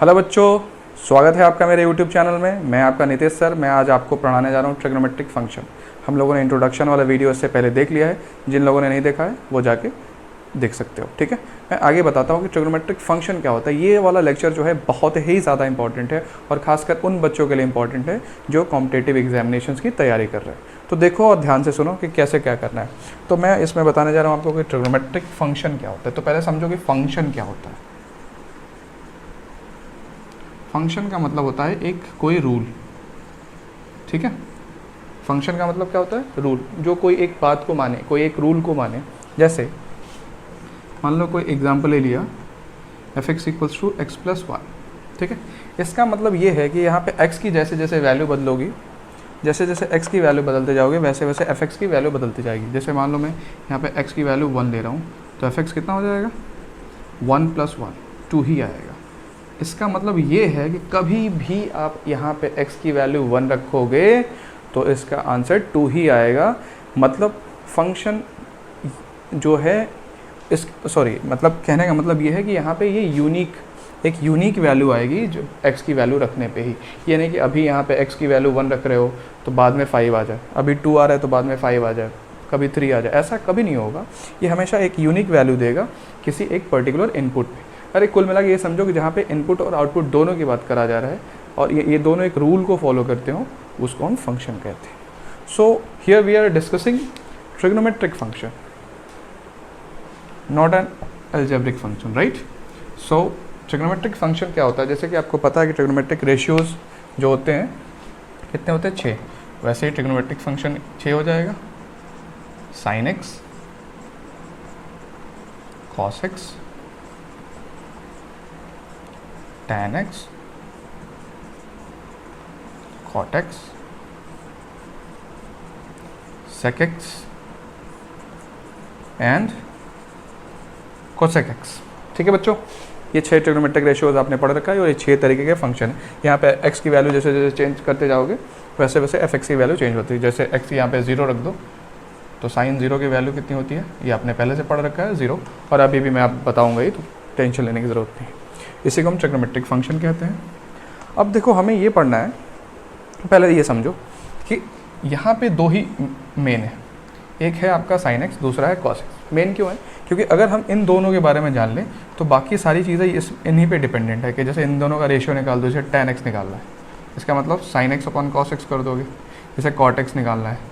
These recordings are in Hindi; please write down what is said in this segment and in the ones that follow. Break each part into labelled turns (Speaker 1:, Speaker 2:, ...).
Speaker 1: हेलो बच्चों, स्वागत है आपका मेरे YouTube चैनल में। मैं आपका नितेश सर। मैं आज आपको पढ़ाने जा रहा हूँ ट्रिग्नोमेट्रिक फंक्शन। हम लोगों ने इंट्रोडक्शन वाला वीडियो इससे पहले देख लिया है। जिन लोगों ने नहीं देखा है वो जाके देख सकते हो, ठीक है। मैं आगे बताता हूँ कि ट्रिग्नोमेट्रिक फंक्शन क्या होता है। ये वाला लेक्चर जो है बहुत ही ज़्यादा इंपॉर्टेंट है और ख़ासकर उन बच्चों के लिए इंपॉर्टेंट है जो कॉम्पिटिटिव एग्जामिनेशंस की तैयारी कर रहे हैं। तो देखो और ध्यान से सुनो कि कैसे क्या करना है। तो मैं इसमें बताने जा रहा हूँ आपको कि ट्रिग्नोमेट्रिक फंक्शन क्या होता है। तो पहले समझो कि फंक्शन क्या होता है। फंक्शन का मतलब होता है एक कोई रूल, ठीक है। फंक्शन का मतलब क्या होता है? रूल, जो कोई एक बात को माने, कोई एक रूल को माने। जैसे मान लो कोई एग्जांपल ले लिया, f(x = x + 1), ठीक है। इसका मतलब ये है कि यहाँ पे x की जैसे जैसे वैल्यू बदलोगी, जैसे जैसे x की वैल्यू बदलते जाओगे वैसे वैसे f(x) की वैल्यू बदलती जाएगी। जैसे मान लो मैं यहाँ पे x की वैल्यू 1 ले रहा हूँ, तो f(x) कितना हो जाएगा? 1 + 1, 2 ही आएगा। इसका मतलब ये है कि कभी भी आप यहाँ पे x की वैल्यू 1 रखोगे तो इसका आंसर 2 ही आएगा। मतलब फंक्शन जो है मतलब कहने का मतलब ये है कि यहाँ पे ये एक यूनिक वैल्यू आएगी जो x की वैल्यू रखने पे ही। ये नहीं कि अभी यहाँ पे x की वैल्यू 1 रख रहे हो तो बाद में 5 आ जाए, अभी 2 आ रहा है तो बाद में 5 आ जाए, कभी 3 आ जाए, ऐसा कभी नहीं होगा। ये हमेशा एक यूनिक वैल्यू देगा किसी एक पर्टिकुलर इनपुट पे। अरे कुल मिला के ये समझो कि जहाँ पे इनपुट और आउटपुट दोनों की बात करा जा रहा है और ये दोनों एक रूल को फॉलो करते हो, उसको हम फंक्शन कहते हैं। So here we are discussing trigonometric function, not an algebraic function, right. So trigonometric function क्या होता है? जैसे कि आपको पता है कि ट्रिग्नोमेट्रिक रेशियोज जो होते हैं कितने होते हैं? 6। वैसे ही ट्रिग्नोमेट्रिक फंक्शन 6 हो जाएगा। sin x, cos x, tan x, cot x, sec x and cosec x, ठीक है बच्चों। ये 6 ट्रिग्नोमेट्रिक रेशियोज आपने पढ़ रखा है और ये 6 तरीके के फंक्शन है। यहाँ पे x की वैल्यू जैसे जैसे चेंज करते जाओगे वैसे वैसे f(x) की वैल्यू चेंज होती है। जैसे x यहाँ पे 0 रख दो तो sin 0 की वैल्यू कितनी होती है? ये आपने पहले से पढ़ रखा है, 0। और अभी भी मैं आप बताऊँगा ही, तो टेंशन लेने की ज़रूरत नहीं। इसी को हम ट्रिग्नोमेट्रिक फंक्शन कहते हैं। अब देखो हमें ये पढ़ना है, पहले ये समझो कि यहाँ पे 2 ही मेन है। एक है आपका sin x, दूसरा है cos x। मेन क्यों है? क्योंकि अगर हम इन दोनों के बारे में जान लें तो बाकी सारी चीज़ें इन्हीं पे डिपेंडेंट है। कि जैसे इन दोनों का रेशियो निकाल दो, जैसे tan x निकालना है, इसका मतलब sin x / cos x कर दोगे। जैसे cot x निकालना है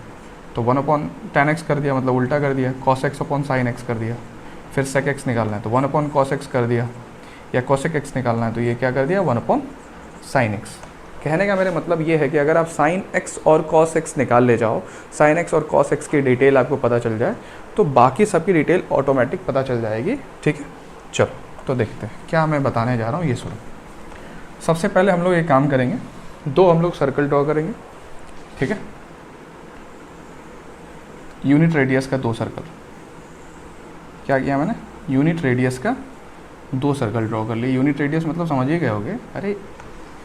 Speaker 1: तो 1/tan x कर दिया, मतलब उल्टा कर दिया। cos x / sin x कर दिया। फिर sec x निकालना है तो 1/cos x कर दिया, या cosec x निकालना है तो ये क्या कर दिया? 1/sin x। कहने का मेरा मतलब ये है कि अगर आप sin x और cos x निकाल ले जाओ, sin x और cos x की डिटेल आपको पता चल जाए तो बाकी सबकी डिटेल ऑटोमेटिक पता चल जाएगी, ठीक है। चलो तो देखते हैं क्या मैं बताने जा रहा हूँ, ये सुनो। सबसे पहले हम लोग एक काम करेंगे, 2 हम लोग सर्कल ड्रॉ करेंगे, ठीक है। यूनिट रेडियस का 2 सर्कल। क्या किया मैंने? यूनिट रेडियस का 2 सर्कल ड्रॉ कर लिए। यूनिट रेडियस मतलब समझ ही गए होगे। अरे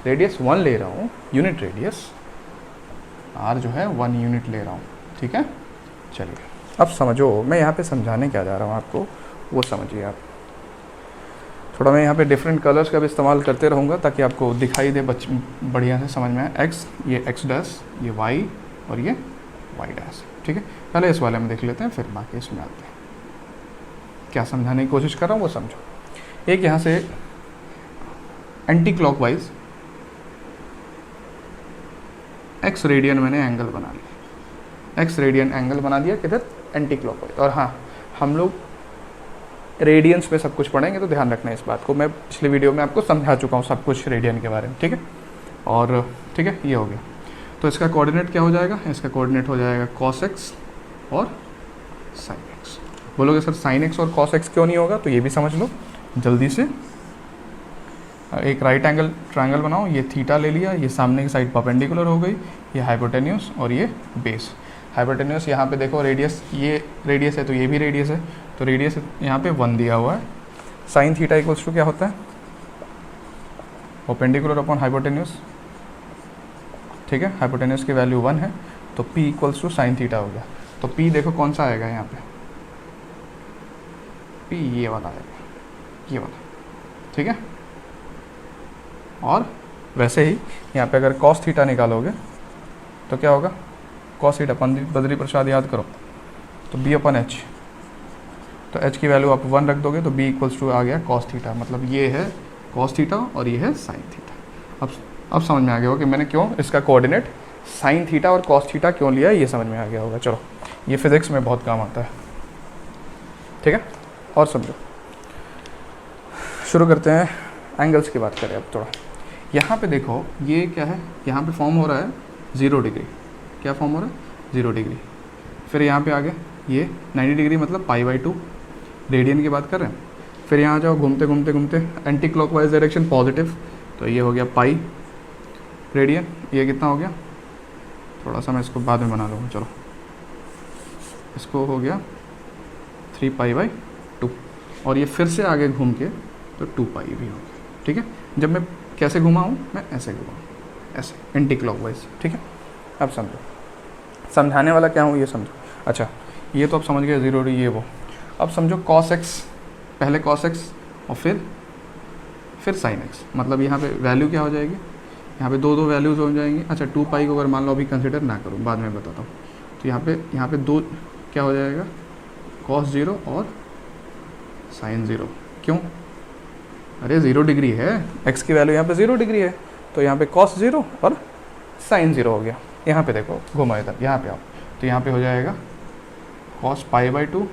Speaker 1: रेडियस 1 ले रहा हूँ, यूनिट रेडियस r जो है 1 यूनिट ले रहा हूँ, ठीक है। चलिए अब समझो मैं यहाँ पे समझाने क्या जा रहा हूँ आपको, वो समझिए आप। थोड़ा मैं यहाँ पे डिफरेंट कलर्स का भी इस्तेमाल करते रहूँगा ताकि आपको दिखाई दे बढ़िया से समझ में आए। x, ये x', ये y और ये y', ठीक है। पहले इस वाले में देख लेते हैं, फिर बाकी इसमें आते हैं। क्या समझाने की कोशिश कर रहा हूँ वो समझो। एक यहाँ से एंटी क्लॉकवाइज x रेडियन मैंने एंगल बना लिया, x रेडियन एंगल बना दिया किधर? Anti clockwise. और हाँ, हम लोग रेडियंस में सब कुछ पढ़ेंगे तो ध्यान रखना है इस बात को। मैं पिछले वीडियो में आपको समझा चुका हूँ सब कुछ रेडियन के बारे में, ठीक है। और ठीक है, ये हो गया। तो इसका कोऑर्डिनेट क्या हो जाएगा? इसका कोऑर्डिनेट हो जाएगा cos x और sin x। बोलोगे सर sin x और cos x क्यों नहीं होगा? तो ये भी समझ लो जल्दी से। एक राइट एंगल ट्रायंगल बनाओ, ये थीटा ले लिया, ये सामने की साइड परपेंडिकुलर हो गई, ये हाइपोटेन्यूस और ये बेस। हाइपोटेन्यूस यहाँ पे देखो रेडियस, ये रेडियस है तो ये भी रेडियस है, तो रेडियस यहाँ पे 1 दिया हुआ है। साइन थीटा इक्वल्स टू क्या होता है? परपेंडिकुलर अपॉन हाइपोटेन्यूस, ठीक है। हाइपोटेन्यूस की वैल्यू 1 है तो p equals to sine theta हो गया। तो p देखो कौन सा आएगा यहाँ पे? p ये वाला आएगा, ये वाला, ठीक है। और वैसे ही यहाँ पे अगर कॉस थीटा निकालोगे तो क्या होगा, कॉस थीटा, बद्री प्रसाद याद करो, तो बी अपन एच, तो एच की वैल्यू आप 1 रख दोगे तो बी इक्वल्स टू आ गया कॉस थीटा, मतलब ये है कॉस थीटा और ये है साइन थीटा। अब समझ में आ गया होगा कि मैंने क्यों इसका कोऑर्डिनेट साइन थीटा और कॉस थीटा क्यों लिया है, ये समझ में आ गया होगा। चलो ये फिजिक्स में बहुत काम आता है, ठीक है। और समझो, शुरू करते हैं, एंगल्स की बात करें अब थोड़ा। यहाँ पे देखो ये क्या है, यहाँ पे फॉर्म हो रहा है 0 डिग्री, क्या फॉर्म हो रहा है 0 डिग्री। फिर यहाँ पे आ गया ये 90 डिग्री मतलब π/2, रेडियन की बात कर रहे हैं। फिर यहाँ जाओ, घूमते घूमते घूमते एंटी क्लॉकवाइज डायरेक्शन पॉजिटिव, तो ये हो गया पाई रेडियन। ये कितना हो गया, थोड़ा सा मैं इसको बाद में बना लूँगा, चलो इसको हो गया 3π/2, और ये फिर से आगे घूम के तो 2π भी हो गया, ठीक है। जब मैं कैसे घुमा हूँ, मैं ऐसे घुमा, ऐसे एंटी क्लॉकवाइज, ठीक है। अब समझो, समझाने वाला क्या हूँ ये समझो। अच्छा ये तो अब समझ गए 0 ये वो। अब समझो cos x, पहले cos x और फिर sin x, मतलब यहाँ पे वैल्यू क्या हो जाएगी, यहाँ पे दो वैल्यूज़ हो जाएंगी। अच्छा 2π को अगर मान लो अभी कंसिडर ना करो, बाद में बताता हूँ, तो यहाँ पे दो क्या हो जाएगा, cos 0 और sin 0। क्यों, अरे 0 डिग्री है, x की वैल्यू यहाँ पे 0 डिग्री है, तो यहाँ पे cos 0 और sin 0 हो गया। यहाँ पे देखो घुमा इधर, यहाँ पे आओ, तो यहाँ पे हो जाएगा cos π/2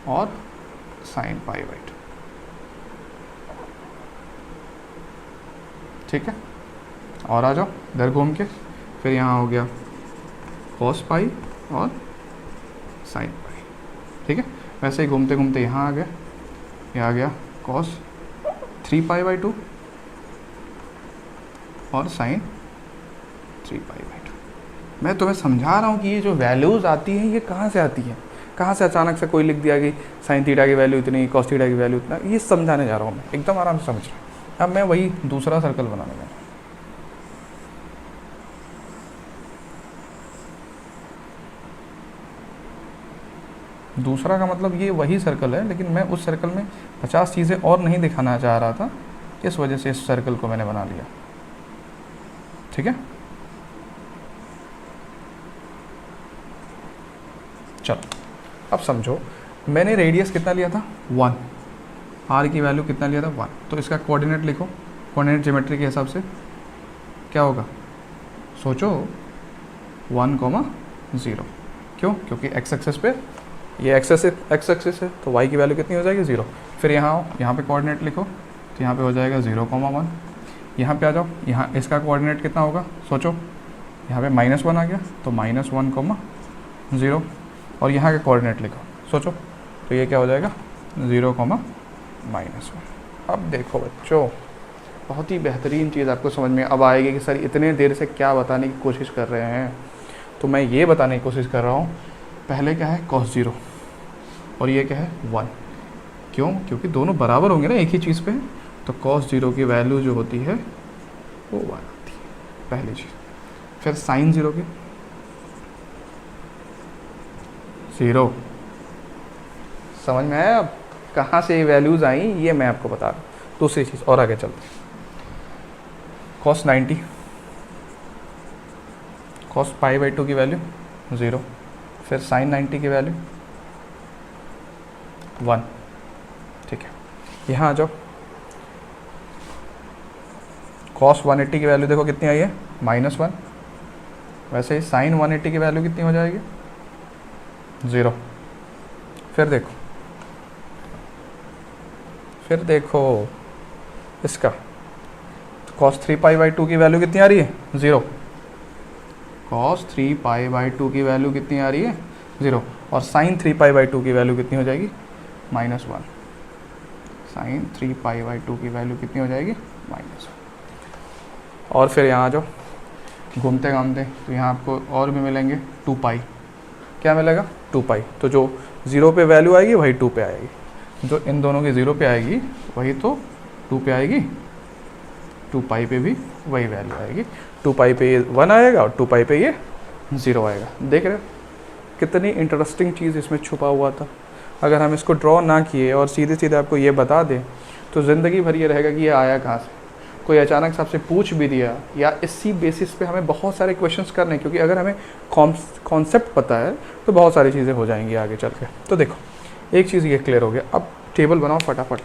Speaker 1: और sin π/2, ठीक है। और आ जाओ इधर घूम के, फिर यहाँ हो गया cos π और sin π, ठीक है। वैसे ही घूमते घूमते यहाँ आ गया, ये आ गया cos 3π/2 और sin 3π/2। मैं तुम्हें समझा रहा हूँ कि ये जो वैल्यूज़ आती हैं ये कहाँ से आती हैं, कहाँ से अचानक से कोई लिख दिया कि साइन थीटा की वैल्यू इतनी, कॉस थीटा की वैल्यू इतना, ये समझाने जा रहा हूँ मैं, एकदम आराम से समझ रहा हूँ। अब मैं वही दूसरा सर्कल बनाने जा रहा हूँ। दूसरा का मतलब ये वही सर्कल है, लेकिन मैं उस सर्कल में 50 चीज़ें और नहीं दिखाना चाह रहा था, इस वजह से इस सर्कल को मैंने बना लिया, ठीक है। चलो अब समझो, मैंने रेडियस कितना लिया था 1, आर की वैल्यू कितना लिया था 1, तो इसका कोऑर्डिनेट लिखो, कोऑर्डिनेट ज्योमेट्री के हिसाब से क्या होगा, सोचो 1,0। क्यों, क्योंकि एक्स एक्सिस पे ये एक्स एक्सिस है, तो y की वैल्यू कितनी हो जाएगी 0। फिर यहाँ आओ, यहाँ पे कोऑर्डिनेट लिखो, तो यहाँ पे हो जाएगा 0,1। यहाँ पे आ जाओ, यहाँ इसका कोऑर्डिनेट कितना होगा, सोचो, यहाँ पे -1 आ गया, तो -1,0। और यहाँ के कोऑर्डिनेट लिखो, सोचो, तो ये क्या हो जाएगा 0,-1। अब देखो बच्चों, बहुत ही बेहतरीन चीज़ आपको समझ में अब आएगी कि सर इतने देर से क्या बताने की कोशिश कर रहे हैं। तो मैं ये बताने की कोशिश कर रहा हूँ, पहले क्या है cos 0 और ये क्या है 1। क्यों, क्योंकि दोनों बराबर होंगे ना एक ही चीज़ पे, तो cos 0 की वैल्यू जो होती है वो 1 आती है, पहली चीज़। फिर sin 0 की 0, समझ में आया अब कहाँ से ये वैल्यूज़ आई, ये मैं आपको बता रहा हूँ। दूसरी चीज़ और आगे चलते हैं, cos 90, cos π/2 की वैल्यू 0, फिर sin 90 की वैल्यू 1, ठीक है। यहाँ आ जाओ, cos 180 की वैल्यू देखो कितनी आई है -1, वैसे ही sin 180 की वैल्यू कितनी हो जाएगी 0। फिर देखो इसका cos 3π/2 की वैल्यू कितनी आ रही है 0, cos 3π/2 की वैल्यू कितनी आ रही है 0, और sin 3π/2 की वैल्यू कितनी हो जाएगी -1, sin 3π/2 की वैल्यू कितनी हो जाएगी -1। और फिर यहाँ जाओ, घूमते घामते तो यहाँ आपको और भी मिलेंगे 2π, क्या मिलेगा 2π, तो जो 0 पे वैल्यू आएगी वही 2 पे आएगी, जो इन दोनों की 0 पे आएगी वही तो 2 पे आएगी, 2π पे भी वही वैल्यू आएगी, 2π पे ये 1 आएगा और 2π पे ये 0 आएगा। देख रहे हो कितनी इंटरेस्टिंग चीज़ इसमें छुपा हुआ था। अगर हम इसको ड्रॉ ना किए और सीधे सीधे आपको ये बता दें तो ज़िंदगी भर ये रहेगा कि ये आया कहाँ से। कोई अचानक से आपसे पूछ भी दिया या इसी बेसिस पे हमें बहुत सारे क्वेश्चंस करने हैं, क्योंकि अगर हमें कॉन्सेप्ट पता है तो बहुत सारी चीज़ें हो जाएंगी आगे चल के। तो देखो एक चीज़ ये क्लियर हो गया। अब टेबल बनाओ फटाफट,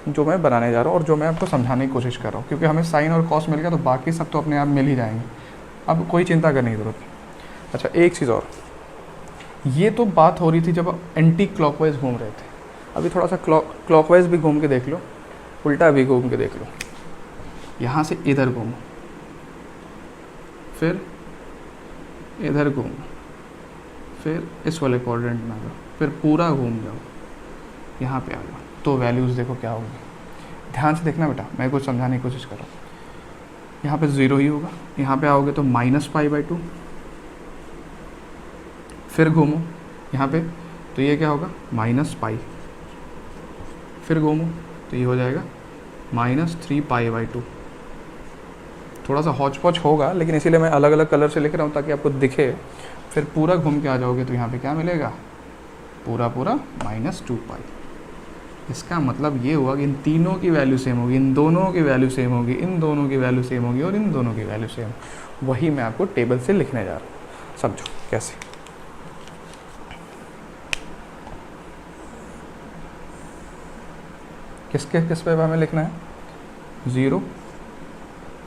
Speaker 1: जो मैं बनाने जा रहा हूँ और जो मैं आपको समझाने की कोशिश कर रहा हूँ, क्योंकि हमें साइन और कॉस मिल गया तो बाकी सब तो अपने आप मिल ही जाएंगे, अब कोई चिंता करने की ज़रूरत नहीं। अच्छा एक चीज़ और, ये तो बात हो रही थी जब एंटी क्लॉकवाइज घूम रहे थे, अभी थोड़ा सा क्लॉकवाइज भी घूम के देख लो, उल्टा भी घूम के देख लो। यहाँ से इधर घूमो, फिर इधर घूमो, फिर इस वाले क्वाड्रेंट में आ जाओ, फिर पूरा घूम जाओ, यहाँ पे आ जाओ, तो वैल्यूज़ देखो क्या होगी। ध्यान से देखना बेटा, मैं कुछ समझाने की कोशिश कर रहा हूँ। यहाँ पे 0 ही होगा, यहाँ पे आओगे तो -π/2, फिर घूमो यहाँ पे तो ये क्या होगा -π, फिर घूमो तो ये हो जाएगा -3π/2। थोड़ा सा हौच पौच होगा, लेकिन इसीलिए मैं अलग अलग कलर से लिख रहा हूँ ताकि आपको दिखे। फिर पूरा घूम के आ जाओगे तो यहाँ पे क्या मिलेगा, पूरा -2π। इसका मतलब ये हुआ कि इन तीनों की वैल्यू सेम होगी, इन दोनों की वैल्यू सेम होगी, इन दोनों की वैल्यू सेम होगी और इन दोनों की वैल्यू सेम। वही मैं आपको टेबल से लिखने जा रहा हूँ, समझो कैसे। किस पे हमें लिखना है, 0,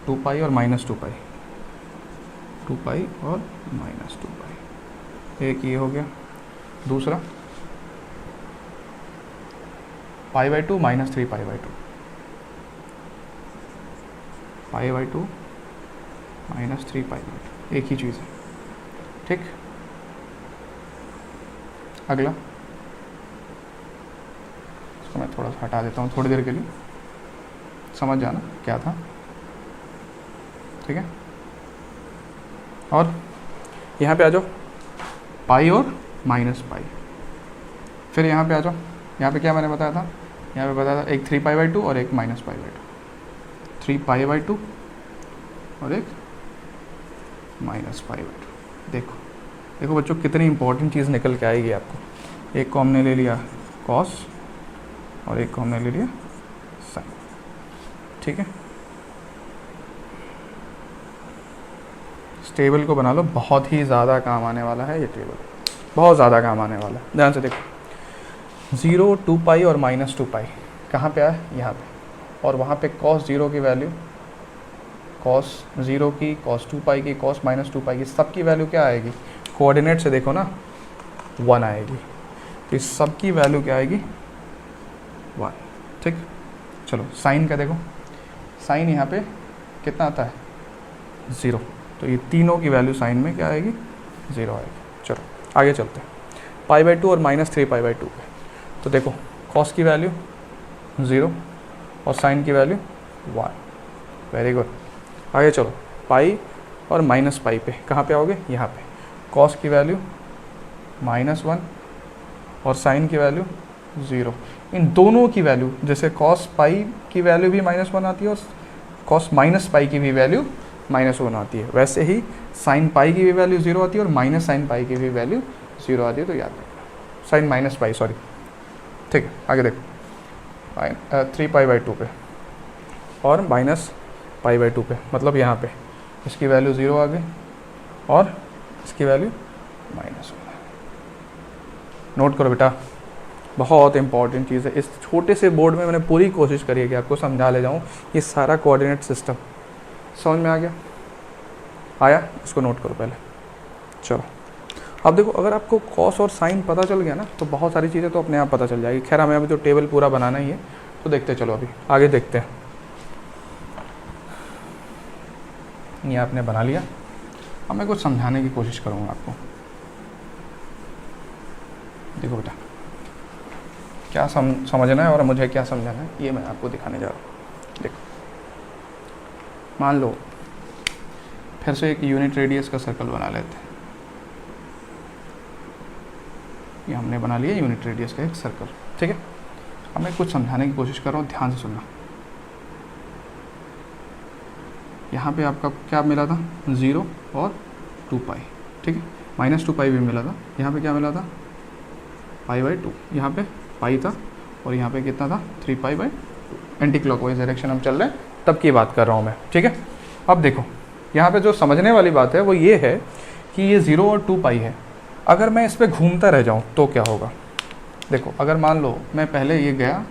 Speaker 1: 2π और -2π, 2π और -2π। एक ये हो गया, दूसरा π/2 -3π/2, π/2 -3π/2, एक ही चीज़ है, ठीक। अगला इसको मैं थोड़ा सा हटा देता हूँ थोड़ी देर के लिए, समझ जाना क्या था, ठीक है। और यहाँ पे आ जाओ, पाई और -π, फिर यहाँ पे आ जाओ, यहाँ पे क्या मैंने बताया था, यहाँ पे बताया था एक 3π/2 और एक -π/2, 3π/2 और एक -π/2। देखो देखो बच्चों कितनी इंपॉर्टेंट चीज़ निकल के आएगी आपको। एक को हमने ले लिया कॉस और एक को हमने ले लिया साइन, ठीक है। इस टेबल को बना लो, बहुत ही ज़्यादा काम आने वाला है ये टेबल, बहुत ज़्यादा काम आने वाला है। ध्यान से देखो, 0, 2π और -2π कहाँ पे आए, यहाँ पे, और वहाँ पे cos 0 की वैल्यू, cos 0 की, cos 2π की, cos -2π की, सब की वैल्यू क्या आएगी, कोऑर्डिनेट से देखो ना 1 आएगी, तो इस सब की वैल्यू क्या आएगी 1, ठीक। चलो साइन का देखो, साइन यहाँ पे कितना आता है 0, तो ये तीनों की वैल्यू साइन में क्या आएगी 0 आएगी। चलो आगे चलते हैं, π/2 और -3π/2 पे, तो देखो cos की वैल्यू 0 और साइन की वैल्यू 1, वेरी गुड। आगे चलो, पाई और -π पे कहाँ पे आओगे, यहाँ पे, cos की वैल्यू -1 और साइन की वैल्यू 0। इन दोनों की वैल्यू, जैसे cos π की वैल्यू भी -1 आती है और cos -π की भी वैल्यू -1 आती है, वैसे ही sin π की भी वैल्यू 0 आती है और -sin π की भी वैल्यू 0 आती है, तो याद रखना, sin -π सॉरी, ठीक है। आगे देखो, 3π/2 पे और -π/2 पे, मतलब यहाँ पे इसकी वैल्यू 0 आ गई और इसकी वैल्यू -1। नोट करो बेटा, बहुत इंपॉर्टेंट चीज़ है। इस छोटे से बोर्ड में मैंने पूरी कोशिश करी है कि आपको समझा ले जाऊँ ये सारा कोऑर्डिनेट सिस्टम। समझ में आ गया, आया, इसको नोट करो पहले। चलो अब देखो, अगर आपको कॉस और साइन पता चल गया ना तो बहुत सारी चीज़ें तो अपने आप पता चल जाएगी। खैर हमें अभी तो टेबल पूरा बनाना ही है, तो देखते चलो अभी आगे देखते हैं। ये आपने बना लिया, अब मैं कुछ समझाने की कोशिश करूँगा आपको। देखो बेटा, क्या समझना है और मुझे क्या समझाना है ये मैं आपको दिखाने जा रहा हूँ। देखो, मान लो फिर से एक यूनिट रेडियस का सर्कल बना लेते हैं। ये हमने बना लिया यूनिट रेडियस का एक सर्कल, ठीक है। अब मैं कुछ समझाने की कोशिश कर रहा हूँ, ध्यान से सुनना। यहाँ पे आपका क्या मिला था 0 और 2π, ठीक है, -2π भी मिला था। यहाँ पे क्या मिला था π/2, यहाँ पे पाई था और यहाँ पे कितना था 3π/2। एंटी क्लॉकवाइज डायरेक्शन हम चल रहे हैं तब की बात कर रहा हूँ मैं, ठीक है। अब देखो यहाँ पे जो समझने वाली बात है वो ये है कि ये 0 और 2 पाई है, अगर मैं इस पर घूमता रह जाऊँ तो क्या होगा। देखो अगर मान लो मैं पहले ये गया,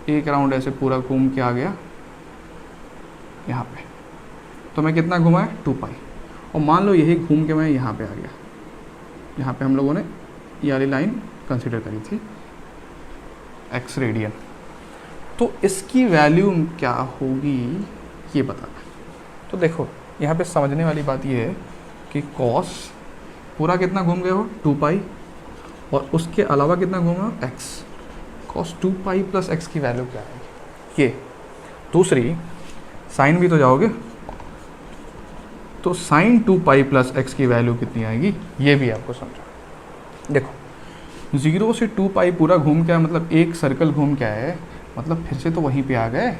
Speaker 1: एक राउंड ऐसे पूरा घूम के आ गया यहाँ पे, तो मैं कितना घुमा है 2 पाई, और मान लो यही घूम के मैं यहाँ पे आ गया, यहाँ पे हम लोगों ने ये वाली लाइन कंसिडर करी थी x रेडियन, तो इसकी वैल्यू क्या होगी ये बताना। तो देखो यहाँ पे समझने वाली बात ये है कि cos पूरा कितना घूम गए हो 2 पाई, और उसके अलावा कितना घूमा x, cos 2 pi plus x की वैल्यू क्या आएगी ये। दूसरी साइन भी तो जाओगे, तो साइन 2 पाई प्लस x की वैल्यू कितनी आएगी ये भी आपको समझो। देखो 0 से 2 पाई पूरा घूम के आया, मतलब एक सर्कल घूम के आए, मतलब फिर से तो वहीं पे आ गए।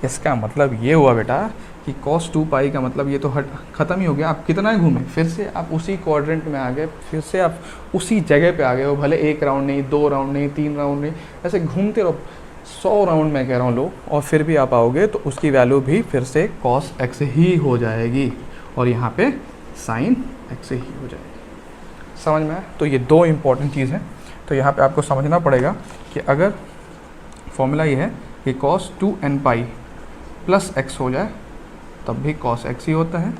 Speaker 1: इसका मतलब ये हुआ बेटा कि cos 2 पाई का मतलब ये तो ख़त्म ही हो गया। आप कितना ही घूमे, फिर से आप उसी क्वाड्रेंट में आ गए, फिर से आप उसी जगह पे आ गए हो, भले 1 राउंड नहीं, 2 राउंड नहीं, 3 राउंड नहीं, ऐसे घूमते रहो 100 राउंड मैं कह रहा हूँ लो, और फिर भी आप आओगे तो उसकी वैल्यू भी फिर से cos x ही हो जाएगी, और यहाँ पे sin x ही हो जाएगी। समझ में आया। तो ये दो इम्पॉर्टेंट चीज़ हैं। तो यहाँ पे आपको समझना पड़ेगा कि अगर फॉर्मूला ये है कि cos 2n pi plus x हो जाए तब भी cos x ही होता है,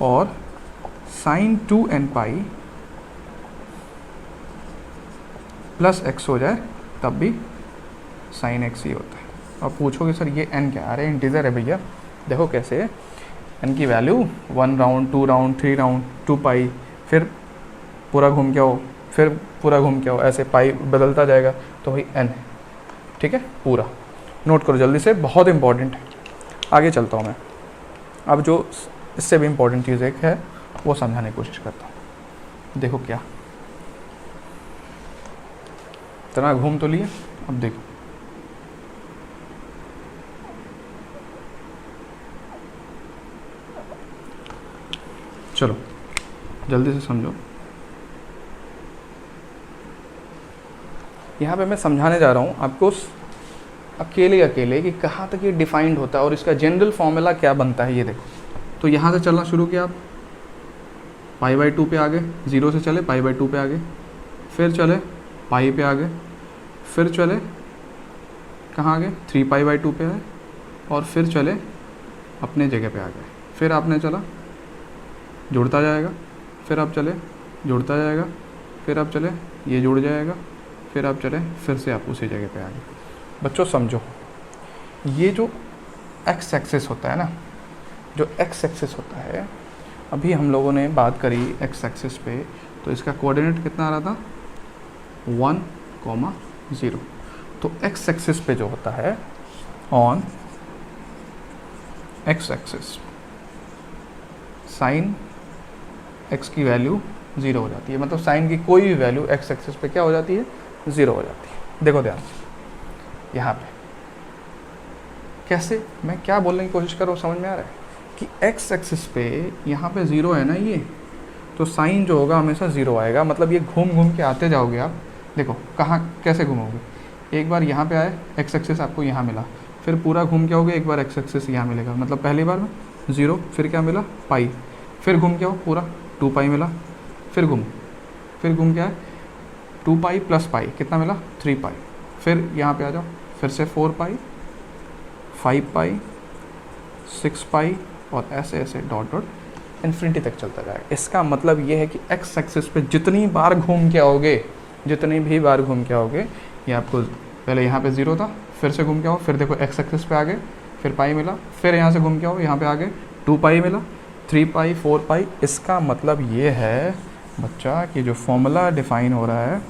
Speaker 1: और sin 2n pi plus x हो जाए तब भी sin x ही होता है। अब पूछोगे सर ये n क्या, अरे इंटीजर है भैया। देखो कैसे n की वैल्यू 1 राउंड, 2 राउंड, 3 राउंड, 2 पाई, फिर पूरा घूम के आओ, फिर पूरा घूम के आओ, ऐसे पाई बदलता जाएगा, तो भाई n है, ठीक है। पूरा नोट करो जल्दी से, बहुत इंपॉर्टेंट है। आगे चलता हूँ मैं। अब जो इससे भी इम्पोर्टेंट चीज़ एक है वो समझाने की कोशिश करता हूँ। देखो क्या, इतना घूम तो लिए, अब देखो चलो जल्दी से समझो। यहाँ पे मैं समझाने जा रहा हूँ आपको अकेले कि कहाँ तक ये डिफाइंड होता है और इसका जनरल फॉर्मूला क्या बनता है। ये देखो, तो यहाँ से चलना शुरू किया आप, π/2 पे आ गए, 0 से चले π/2 पे आ गए, फिर चले पाई पे आ गए, फिर चले कहाँ आ गए 3π/2 पे आए, और फिर चले अपने जगह पे आ गए। फिर आपने चला जुड़ता जाएगा, फिर आप चले जुड़ता जाएगा, फिर आप चले ये जुड़ जाएगा, फिर आप चले फिर से आप उसी जगह पे आ गए। बच्चों समझो, ये जो x एक्सिस होता है ना, जो x एक्सिस होता है, अभी हम लोगों ने बात करी x एक्सिस पे, तो इसका कोऑर्डिनेट कितना आ रहा था 1, 0। तो x एक्सिस पे जो होता है on x axis sine x की वैल्यू 0 हो जाती है, मतलब साइन की कोई भी वैल्यू x एक्सिस पे क्या हो जाती है 0 हो जाती है। देखो ध्यान से यहाँ पे कैसे, मैं क्या बोलने की कोशिश कर रहा हूँ समझ में आ रहा है कि x एक्सिस पे यहाँ पे 0 है ना ये, तो साइन जो होगा हमेशा 0 आएगा। मतलब ये घूम घूम के आते जाओगे आप, देखो कहाँ कैसे घूमोगे, एक बार यहाँ पे आए x एक्सिस आपको यहाँ मिला, फिर पूरा घूम के आओगे एक बार x एक्सिस यहाँ मिलेगा, मतलब पहली बार में 0, फिर क्या मिला पाई, फिर घूम के आओ पूरा 2 पाई मिला, फिर घूम के आए 2 पाई प्लस पाई कितना मिला 3 पाई, फिर यहाँ पे आ जाओ फिर से 4 पाई 5 पाई 6 पाई, और ऐसे ऐसे डॉट डॉट इन्फिनिटी तक चलता जाएगा। इसका मतलब ये है कि x एक्सिस पे जितनी बार घूम के आओगे, जितनी भी बार घूम के आओगे, ये आपको पहले यहाँ पे 0 था, फिर से घूम के आओ, फिर देखो x एक्सिस पे आ गए, फिर पाई मिला, फिर यहाँ से घूम के आओ यहाँ पे आ गए 2 पाई मिला, 3 पाई 4 पाई। इसका मतलब ये है बच्चा कि जो फॉर्मूला डिफाइन हो रहा है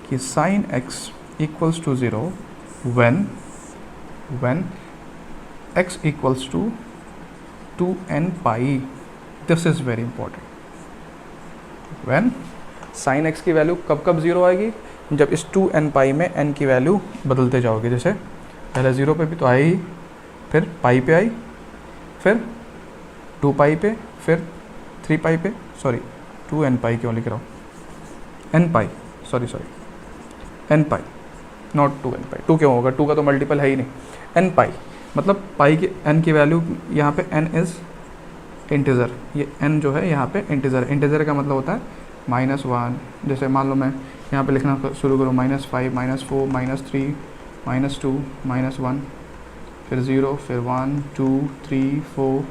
Speaker 1: कि sine x equals to 0 when x equals to 2n pi, this is very important। when sin x की वैल्यू कब 0 आएगी, जब इस 2n पाई में n की वैल्यू बदलते जाओगे। जैसे पहले 0 पे भी तो आई ही, फिर पाई पे आई, फिर 2 पाई पे, फिर 3 पाई पे, सॉरी 2n पाई क्यों लिख रहा हूँ, n pi, sorry n pi not 2n पाई, 2 क्यों होगा, 2 का तो मल्टीपल है ही नहीं, n पाई। मतलब पाई की n की वैल्यू यहाँ पे n इज़ इंटीज़र, ये n जो है यहाँ पे इंटीज़र, इंटीज़र का मतलब होता है -1। जैसे मान लो मैं यहाँ पे लिखना शुरू करूँ -5 -4 -3 -2 -1 फिर 0 फिर 1 2 3 4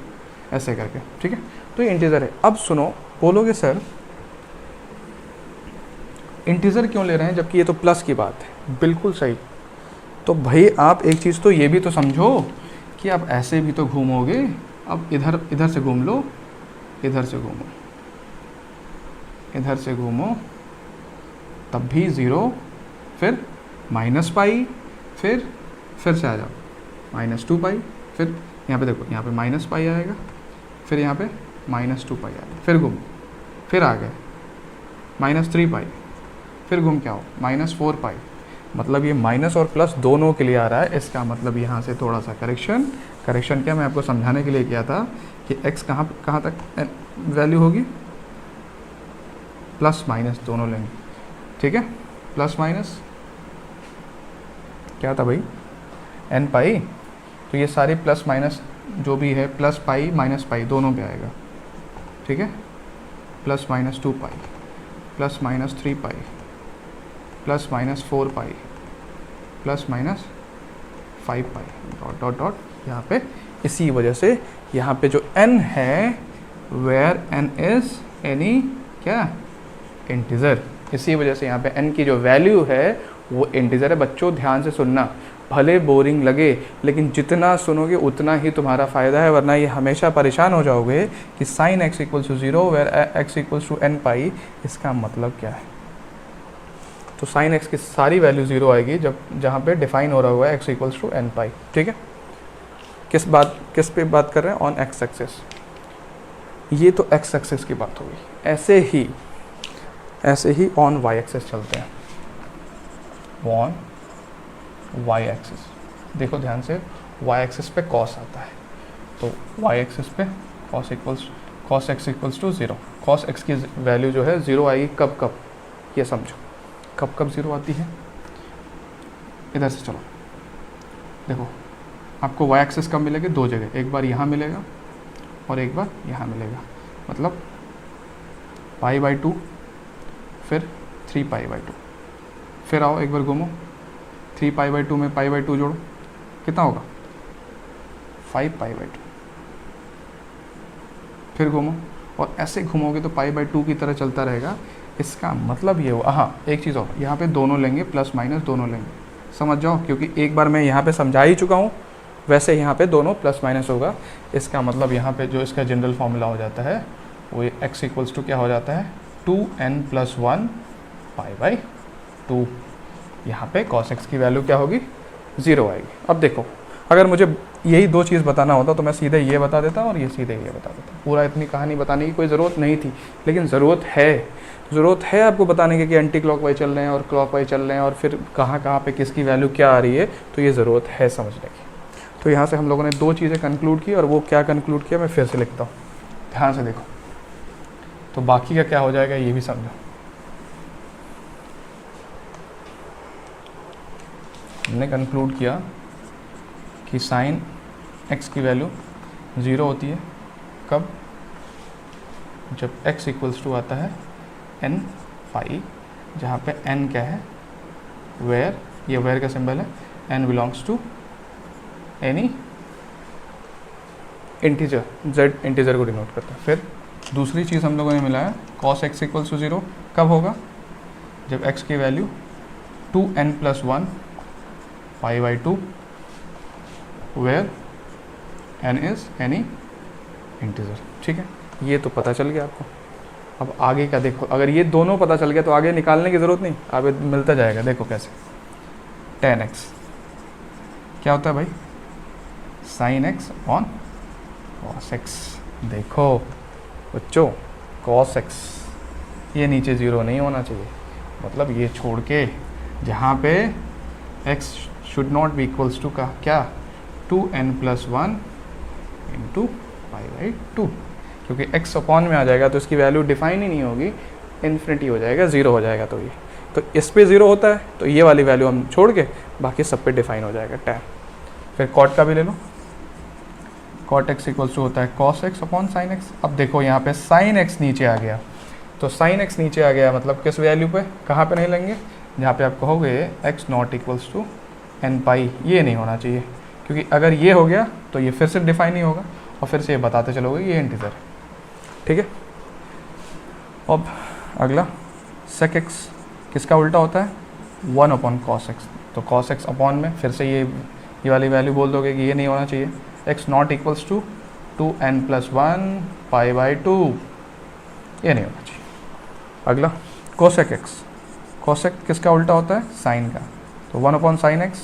Speaker 1: ऐसे करके, ठीक है। तो ये इंटीज़र है। अब सुनो, बोलोगे सर इंटीज़र क्यों ले रहे हैं जबकि ये तो प्लस की बात है। बिल्कुल सही। तो भाई आप एक चीज़ तो ये भी तो समझो कि आप ऐसे भी तो घूमोगे। अब इधर से घूम लो, इधर से घूमो, इधर से घूमो, तब भी 0, फिर -पाई, फिर से आ जाओ -2 पाई, फिर यहाँ पे देखो, यहाँ पे -पाई आएगा, फिर यहाँ पे -2 पाई आएगा, फिर घूमो, फिर आ गए -3 पाई, फिर घूम के आओ -4 पाई। मतलब ये माइनस और प्लस दोनों के लिए आ रहा है। इसका मतलब यहाँ से थोड़ा सा करेक्शन क्या मैं आपको समझाने के लिए किया था कि x कहाँ तक वैल्यू होगी, प्लस माइनस दोनों लेंगे, ठीक है। प्लस माइनस क्या था भाई, n पाई, तो ये सारी प्लस माइनस जो भी है, प्लस पाई माइनस पाई दोनों पे आएगा, ठीक है। प्लस -2 पाई, plus -3 pi, plus -4 pi, plus -5 पाई, डॉट डॉट डॉट यहाँ पे। इसी वजह से यहाँ पे जो n है, वेयर n इज एनी क्या, इंटीजर, इसी वजह से यहाँ पे n की जो वैल्यू है वो इंटीजर है। बच्चों ध्यान से सुनना, भले बोरिंग लगे लेकिन जितना सुनोगे उतना ही तुम्हारा फ़ायदा है, वरना ये हमेशा परेशान हो जाओगे कि sin x = 0 where x = n pi, इसका मतलब क्या है। तो sin x की सारी वैल्यू 0 आएगी जहाँ पे डिफाइन हो रहा हुआ है x = n पाई, ठीक है। किस पे बात कर रहे हैं, ऑन x एक्सिस। ये तो x एक्सिस की बात होगी। ऐसे ही ऑन y एक्सिस चलते हैं, ऑन y एक्सिस। देखो ध्यान से, y एक्सिस पे cos आता है, तो y एक्सिस पे cos x = 0। cos x की वैल्यू जो है 0 आएगी कब, ये समझो कब 0 आती है। इधर से चलो, देखो आपको y एक्सिस कब मिलेगा, दो जगह, एक बार यहाँ मिलेगा और एक बार यहाँ मिलेगा। मतलब π/2 फिर 3π/2, फिर आओ एक बार घूमो, 3π/2 में π/2 जोड़ो, कितना होगा 5π/2, फिर घूमो और ऐसे घूमोगे तो π/2 की तरह चलता रहेगा। इसका मतलब ये हुआ, हाँ एक चीज़ और, यहाँ पे दोनों लेंगे, प्लस माइनस दोनों लेंगे, समझ जाओ, क्योंकि एक बार मैं यहाँ पे समझा ही चुका हूँ। वैसे यहाँ पे दोनों प्लस माइनस होगा। इसका मतलब यहाँ पे जो इसका जनरल फॉर्मूला हो जाता है वो x = क्या हो जाता है, 2n + 1 π/2। यहाँ पे cos x की वैल्यू क्या होगी, 0 आएगी। अब देखो, अगर मुझे यही दो चीज़ बताना होता तो मैं सीधे ये बता देता और ये सीधे ये बता देता। पूरा इतनी कहानी बताने की कोई ज़रूरत नहीं थी, लेकिन ज़रूरत है आपको बताने की कि एंटी क्लॉकवाइज चल रहे हैं और क्लॉकवाइज चल रहे हैं और फिर कहाँ पे किसकी वैल्यू क्या आ रही है, तो ये ज़रूरत है समझने की। तो यहाँ से हम लोगों ने दो चीज़ें कंक्लूड की, और वो क्या कंक्लूड किया मैं फिर से लिखता हूँ, ध्यान से देखो। तो बाकी का क्या हो जाएगा ये भी समझो। हमने कंक्लूड किया कि sin x की वैल्यू 0 होती है कब, जब x = आता है n पाई, जहाँ पे n क्या है, वेयर, ये वेयर का सिंबल है, n belongs to any integer, z integer को डिनोट करता है। फिर दूसरी चीज़ हम लोगों ने मिलाया, cos x = 0 कब होगा, जब x की value 2n + 1 π/2 where n is any integer, ठीक है। ये तो पता चल गया आपको। अब आगे का देखो, अगर ये दोनों पता चल गया तो आगे निकालने की ज़रूरत नहीं, आगे मिलता जाएगा। देखो कैसे, tan x क्या होता है भाई, sin x on cos x। देखो बच्चों, cos x ये नीचे 0 नहीं होना चाहिए, मतलब ये छोड़ के जहाँ पे x should not be equals to का क्या, 2n + 1 × π/2, क्योंकि x अपॉन में आ जाएगा तो इसकी वैल्यू डिफाइन ही नहीं होगी, इन्फिनिटी हो जाएगा, 0 हो जाएगा। तो ये तो इस पे 0 होता है तो ये वाली वैल्यू हम छोड़ के बाकी सब पे डिफाइन हो जाएगा tan। फिर cot का भी ले लो, कॉट एक्स इक्वल्स टू होता है cos x upon sine x. अब देखो यहाँ पे साइन एक्स नीचे आ गया, तो साइन एक्स नीचे आ गया मतलब किस वैल्यू पे, कहाँ पे नहीं लेंगे, जहाँ पे आप कहोगे X not equals to N pi, ये नहीं होना चाहिए, क्योंकि अगर ये हो गया तो ये फिर से डिफाइन नहीं होगा और फिर से ये बताते चलोगे ये इंटीजर है। ठीक है, अब अगला सेक एक्स किसका उल्टा होता है, 1 अपॉन कॉस एक्स, तो कॉस एक्स अपॉन में फिर से ये वाली वैल्यू बोल दोगे कि ये नहीं होना चाहिए, x not equals to 2n+1 pi by 2, ये नहीं होना चाहिए। अगला कोसेक एक्स, कोसेक किसका उल्टा होता है, साइन का, तो 1 अपॉन साइन एक्स,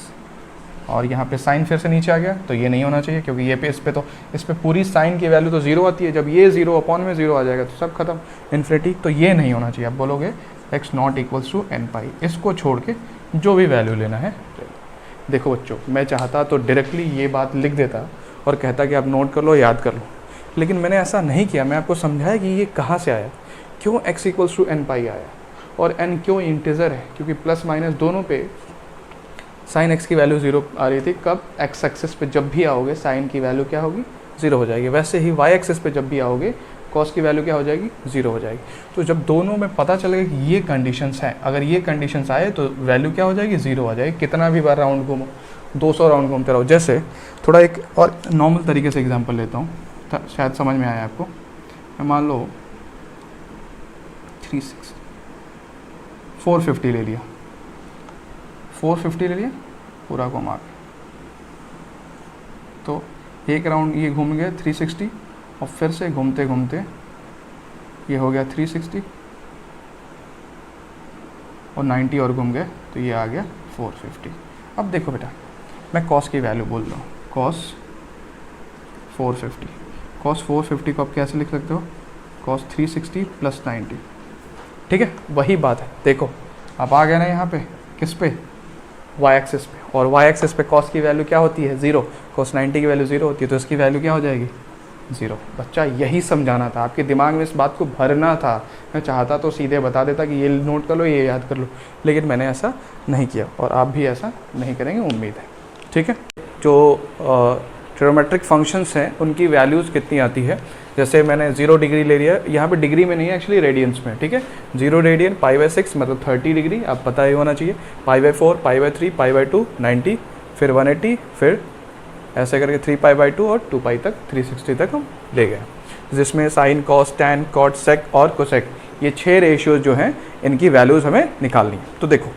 Speaker 1: और यहाँ पे साइन फिर से नीचे आ गया तो ये नहीं होना चाहिए, क्योंकि ये पे इस पे पूरी साइन की वैल्यू तो 0 आती है, जब ये 0 अपॉन में 0 आ जाएगा तो सब खत्म इन्फिनिटी, तो ये नहीं होना चाहिए। आप बोलोगे X not equals to N pi, इसको छोड़ के जो भी वैल्यू लेना है। देखो बच्चों, मैं चाहता तो डायरेक्टली ये बात लिख देता और कहता कि आप नोट कर लो, याद कर लो, लेकिन मैंने ऐसा नहीं किया। मैं आपको समझाया कि ये कहाँ से आया, क्यों x इक्वल्स टू एन पाई आया, और n क्यों इंटीजर है, क्योंकि प्लस माइनस दोनों पे साइन x की वैल्यू 0 आ रही थी। कब x एक्सिस पे जब भी आओगे साइन की वैल्यू क्या होगी, 0 हो जाएगी। वैसे ही y एक्सिस पे जब भी आओगे कॉस की वैल्यू क्या हो जाएगी, 0 हो जाएगी। तो जब दोनों में पता चलेगा कि ये कंडीशंस हैं, अगर ये कंडीशंस आए तो वैल्यू क्या हो जाएगी, 0 हो जाएगी। कितना भी बार राउंड घूमो, 200 राउंड घूमते रहो। जैसे थोड़ा एक और नॉर्मल तरीके से एग्जांपल लेता हूँ, शायद समझ में आया आपको। मैं मान लो 450 ले लिया, 450 ले लिया पूरा घुमा के, तो एक राउंड ये घूम गया 360, और फिर से घूमते घूमते ये हो गया 360 और 90 और घूम गए तो ये आ गया 450। अब देखो बेटा, मैं कॉस की वैल्यू बोल रहा हूँ, कॉस 450, कॉस 450 को आप कैसे लिख सकते हो, कॉस 360 प्लस 90। ठीक है, वही बात है। देखो आप आ गए ना यहाँ पे, किस पे, y एक्सिस पे, और y एक्सिस पे कॉस की वैल्यू क्या होती है, 0, कॉस 90 की वैल्यू 0 होती है, तो इसकी वैल्यू क्या हो जाएगी, 0। बच्चा यही समझाना था, आपके दिमाग में इस बात को भरना था। मैं चाहता तो सीधे बता देता कि ये नोट कर लो, ये याद कर लो, लेकिन मैंने ऐसा नहीं किया, और आप भी ऐसा नहीं करेंगे उम्मीद है। ठीक है, जो ट्रिग्नोमेट्रिक फंक्शंस हैं उनकी वैल्यूज़ कितनी आती है, जैसे मैंने 0 डिग्री ले लिया, यहाँ पे डिग्री में नहीं है एक्चुअली, रेडियंस में। ठीक है, 0 रेडियन π/6 मतलब 30 डिग्री, आप पता ही होना चाहिए, π/4 π/3 π/2 90, फिर 180, फिर ऐसे करके 3π/2 और 2π तक 360 तक हम ले गए, जिसमें साइन, कॉस, टैन, कॉट, सेक और कोसेक, ये 6 रेशियोज जो हैं इनकी वैल्यूज़ हमें निकालनी है। तो देखो,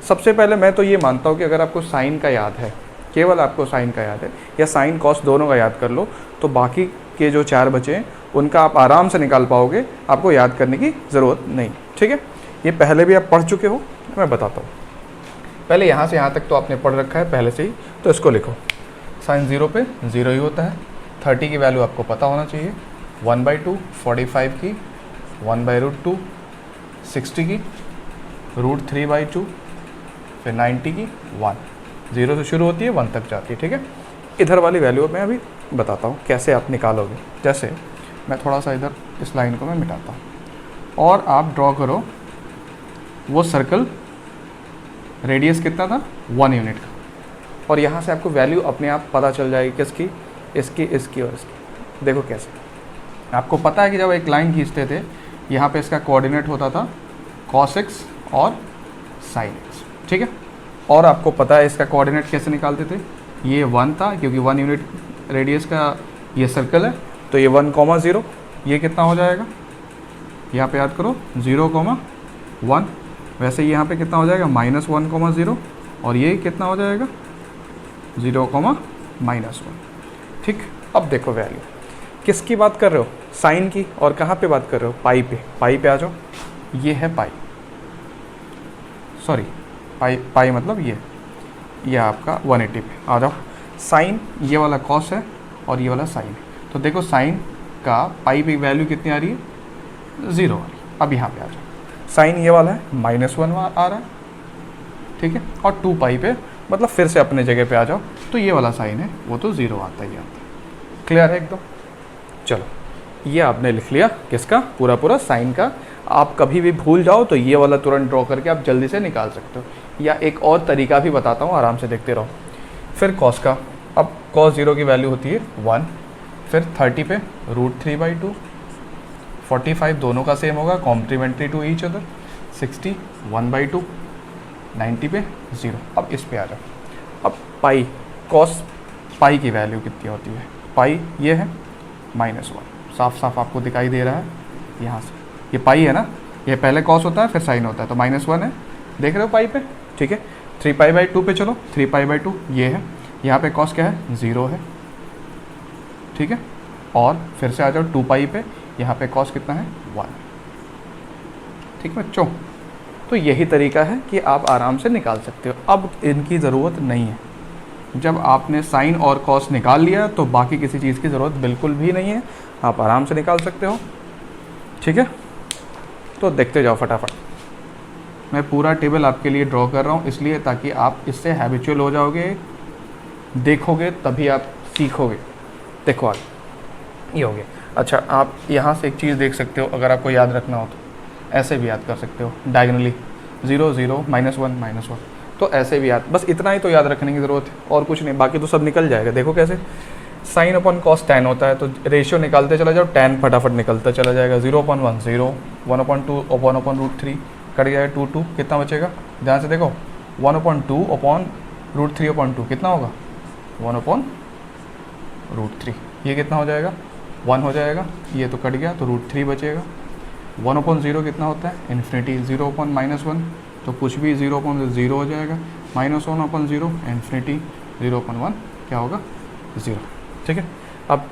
Speaker 1: सबसे पहले मैं तो ये मानता हूँ कि अगर आपको साइन का याद है, केवल आपको साइन का याद है, या साइन कॉस दोनों का याद कर लो, तो बाकी के जो 4 बचे हैं उनका आप आराम से निकाल पाओगे, आपको याद करने की ज़रूरत नहीं। ठीक है, ये पहले भी आप पढ़ चुके हो, मैं बताता हूँ। पहले यहाँ से यहाँ तक तो आपने पढ़ रखा है पहले से ही, तो इसको लिखो, साइन 0 पे 0 ही होता है, 30 की वैल्यू आपको पता होना चाहिए, 1/2, 45 की 1/√2, 60 की √3/2, फिर 90 की 1, 0 से शुरू होती है 1 तक जाती है। ठीक है, इधर वाली वैल्यू मैं अभी बताता हूँ कैसे आप निकालोगे। जैसे मैं थोड़ा सा इधर इस लाइन को मैं मिटाता हूँ, और आप ड्रॉ करो वो सर्कल, रेडियस कितना था, 1 यूनिट का, और यहाँ से आपको वैल्यू अपने आप पता चल जाएगी, किसकी, इसकी, इसकी और इसकी। देखो कैसे, आपको पता है कि जब एक लाइन खींचते थे, यहाँ पे इसका कोऑर्डिनेट होता था cos x और sin x। ठीक है, और आपको पता है इसका कोऑर्डिनेट कैसे निकालते थे, ये 1 था, क्योंकि 1 यूनिट रेडियस का ये सर्कल है, तो ये 1,0, ये कितना हो जाएगा, यहाँ पे याद करो 0,1, वैसे यहाँ पे कितना हो जाएगा, -1,0, और ये कितना हो जाएगा, 0,-1। ठीक, अब देखो वैल्यू किसकी बात कर रहे हो, साइन की, और कहाँ पे बात कर रहे हो, पाई पे। पाई पे आ जाओ, ये है पाई, सॉरी पाई मतलब ये आपका 180 पे आ जाओ। साइन ये वाला कॉस है और ये वाला साइन है, तो देखो साइन का पाई पे वैल्यू कितनी आ रही है, 0 आ रही है। अब यहाँ पे आ जाओ, साइन ये वाला है -1 आ रहा है, ठीक है, और 2 पाई पे मतलब फिर से अपने जगह पे आ जाओ, तो ये वाला साइन है वो तो 0 आता ही आता है। क्लियर है एकदम। चलो, ये आपने लिख लिया किसका, पूरा साइन का। आप कभी भी भूल जाओ तो ये वाला तुरंत ड्रॉ करके आप जल्दी से निकाल सकते हो, या एक और तरीका भी बताता हूँ, आराम से देखते रहो। फिर कॉस का, अब कॉस 0 की वैल्यू होती है 1, फिर 30 पे √3/2, 45 दोनों का सेम होगा, कॉम्प्लीमेंट्री टू ईच अदर, 60 1/2, 90 पे 0। अब इस पे आ जाओ। अब पाई कॉस पाई की वैल्यू कितनी होती है, पाई ये है -1, साफ साफ आपको दिखाई दे रहा है यहाँ से, ये पाई है ना, ये पहले कॉस होता है फिर साइन होता है, तो -1 है, देख रहे हो पाई पे, ठीक है। 3π/2 पे चलो, 3π/2 ये है, यहाँ पे कॉस क्या है 0 है, ठीक है। और फिर से आ जाओ 2π पे, यहाँ पे कॉस कितना है 1, ठीक है बच्चों। तो यही तरीका है कि आप आराम से निकाल सकते हो। अब इनकी ज़रूरत नहीं है, जब आपने साइन और कॉस निकाल लिया तो बाकी किसी चीज़ की ज़रूरत बिल्कुल भी नहीं है, आप आराम से निकाल सकते हो, ठीक है। तो देखते जाओ फटाफट, मैं पूरा टेबल आपके लिए ड्रॉ कर रहा हूँ इसलिए ताकि आप इससे हैबिचुअल हो जाओगे, देखोगे तभी आप सीखोगे। देखो आज ये हो गया। अच्छा, आप यहाँ से एक चीज़ देख सकते हो, अगर आपको याद रखना हो तो ऐसे भी याद कर सकते हो, डायगनली 0 0 -1 -1, तो ऐसे भी याद, बस इतना ही तो याद रखने की ज़रूरत है और कुछ नहीं, बाकी तो सब निकल जाएगा। देखो कैसे, साइन अपॉन कॉस tan होता है, तो रेशियो निकालते चला जाओ, tan फटाफट निकलता चला जाएगा, 0/1 0, 1/2 1/√3 कट जाएगा 2 2, कितना बचेगा, ध्यान से देखो, 1/2/√3/2 कितना होगा 1/√3, ये कितना हो जाएगा 1 हो जाएगा, ये तो कट गया तो √3 बचेगा। 1/0 कितना होता है इन्फिनिटी, 0/-1 तो कुछ भी 0/0 हो जाएगा, -1/0 इन्फिनिटी 0/1 क्या होगा 0, ठीक है। अब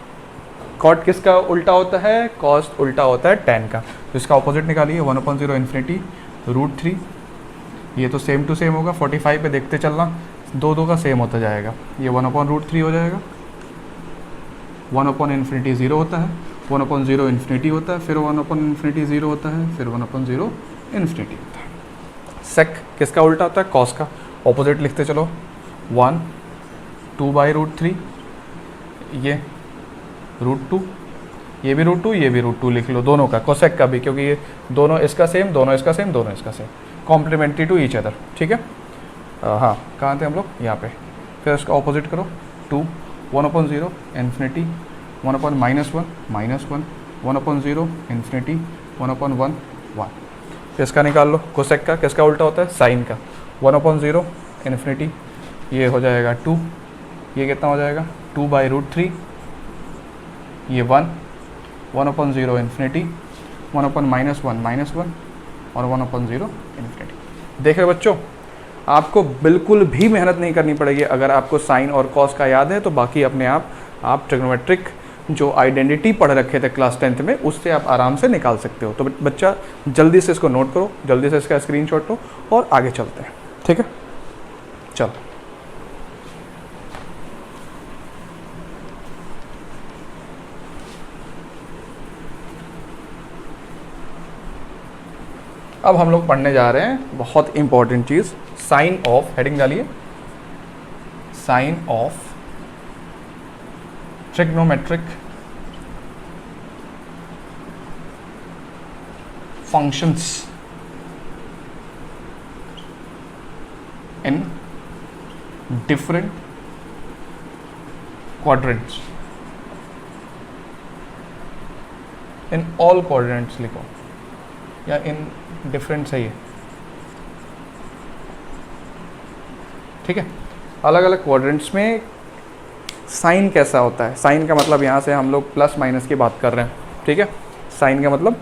Speaker 1: कॉट किसका उल्टा होता है, कॉस उल्टा होता है tan का, तो इसका ऑपोजिट निकालिए, 1/0 इन्फिनिटी √3, ये तो सेम टू सेम होगा, 45 पे देखते चलना, 2 2 का सेम होता जाएगा, ये 1/√3 हो जाएगा, 1/∞ 0 होता है, 1/0 इन्फिनिटी होता है, फिर 1/∞ 0 होता है, फिर 1/0 इन्फिनिटी होता है। सेक किसका उल्टा होता है, कॉस का, ऑपोजिट लिखते चलो, 1 2/√3, ये √2, ये भी √2, ये भी √2 लिख लो, दोनों का, कोसेक का भी, क्योंकि ये दोनों इसका सेम, दोनों इसका सेम, दोनों इसका same, complementary to each other, ठीक है। हाँ, कहाँ थे हम लोग, यहाँ पे। फिर इसका ऑपोजिट करो, 2 1/0 इन्फिनिटी 1/-1 -1 1/0 इन्फिनिटी 1/1 1। किसका निकाल लो, कोसेक का, किसका उल्टा होता है, साइन का, 1/0 इन्फिनिटी, ये हो जाएगा 2, ये कितना हो जाएगा 2/√3, ये 1 1/0 इन्फिनिटी 1/-1 -1 और 1/0 इन्फिनिटी। देख रहे बच्चों, आपको बिल्कुल भी मेहनत नहीं करनी पड़ेगी, अगर आपको साइन और कॉस का याद है तो बाकी अपने आप ट्रिग्नोमेट्रिक जो आइडेंटिटी पढ़ रखे थे क्लास 10th में, उससे आप आराम से निकाल सकते हो। तो बच्चा जल्दी से इसको नोट करो, जल्दी से इसका स्क्रीनशॉट लो और आगे चलते हैं, ठीक है। चलो, अब हम लोग पढ़ने जा रहे हैं बहुत इंपॉर्टेंट चीज़, साइन ऑफ, हेडिंग डालिए, sign of trigonometric functions in different quadrants, in all quadrants लिखो, या इन डिफरेंट सही है, ठीक है। अलग अलग क्वाड्रेंट्स में साइन कैसा होता है, साइन का मतलब यहाँ से हम लोग प्लस माइनस की बात कर रहे हैं, ठीक है। साइन का मतलब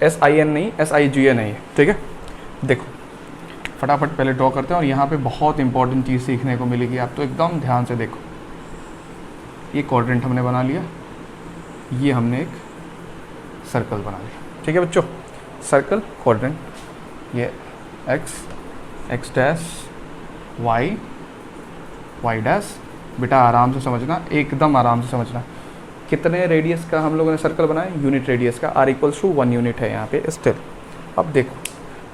Speaker 1: SIN नहीं, SIGN नहीं है, ठीक है। देखो फटाफट पहले ड्रॉ करते हैं, और यहाँ पे बहुत इंपॉर्टेंट चीज़ सीखने को मिलेगी, आप तो एकदम ध्यान से देखो। ये क्वाड्रेंट हमने बना लिया, ये हमने एक सर्कल बना लिया, ठीक है बच्चों। सर्कल क्वाड्रेंट, ये x डैश y डैश, बेटा आराम से समझना, एकदम आराम से समझना। कितने रेडियस का हम लोगों ने सर्कल बनाया, यूनिट रेडियस का, r=1 यूनिट है यहाँ पे स्टिल। अब देखो,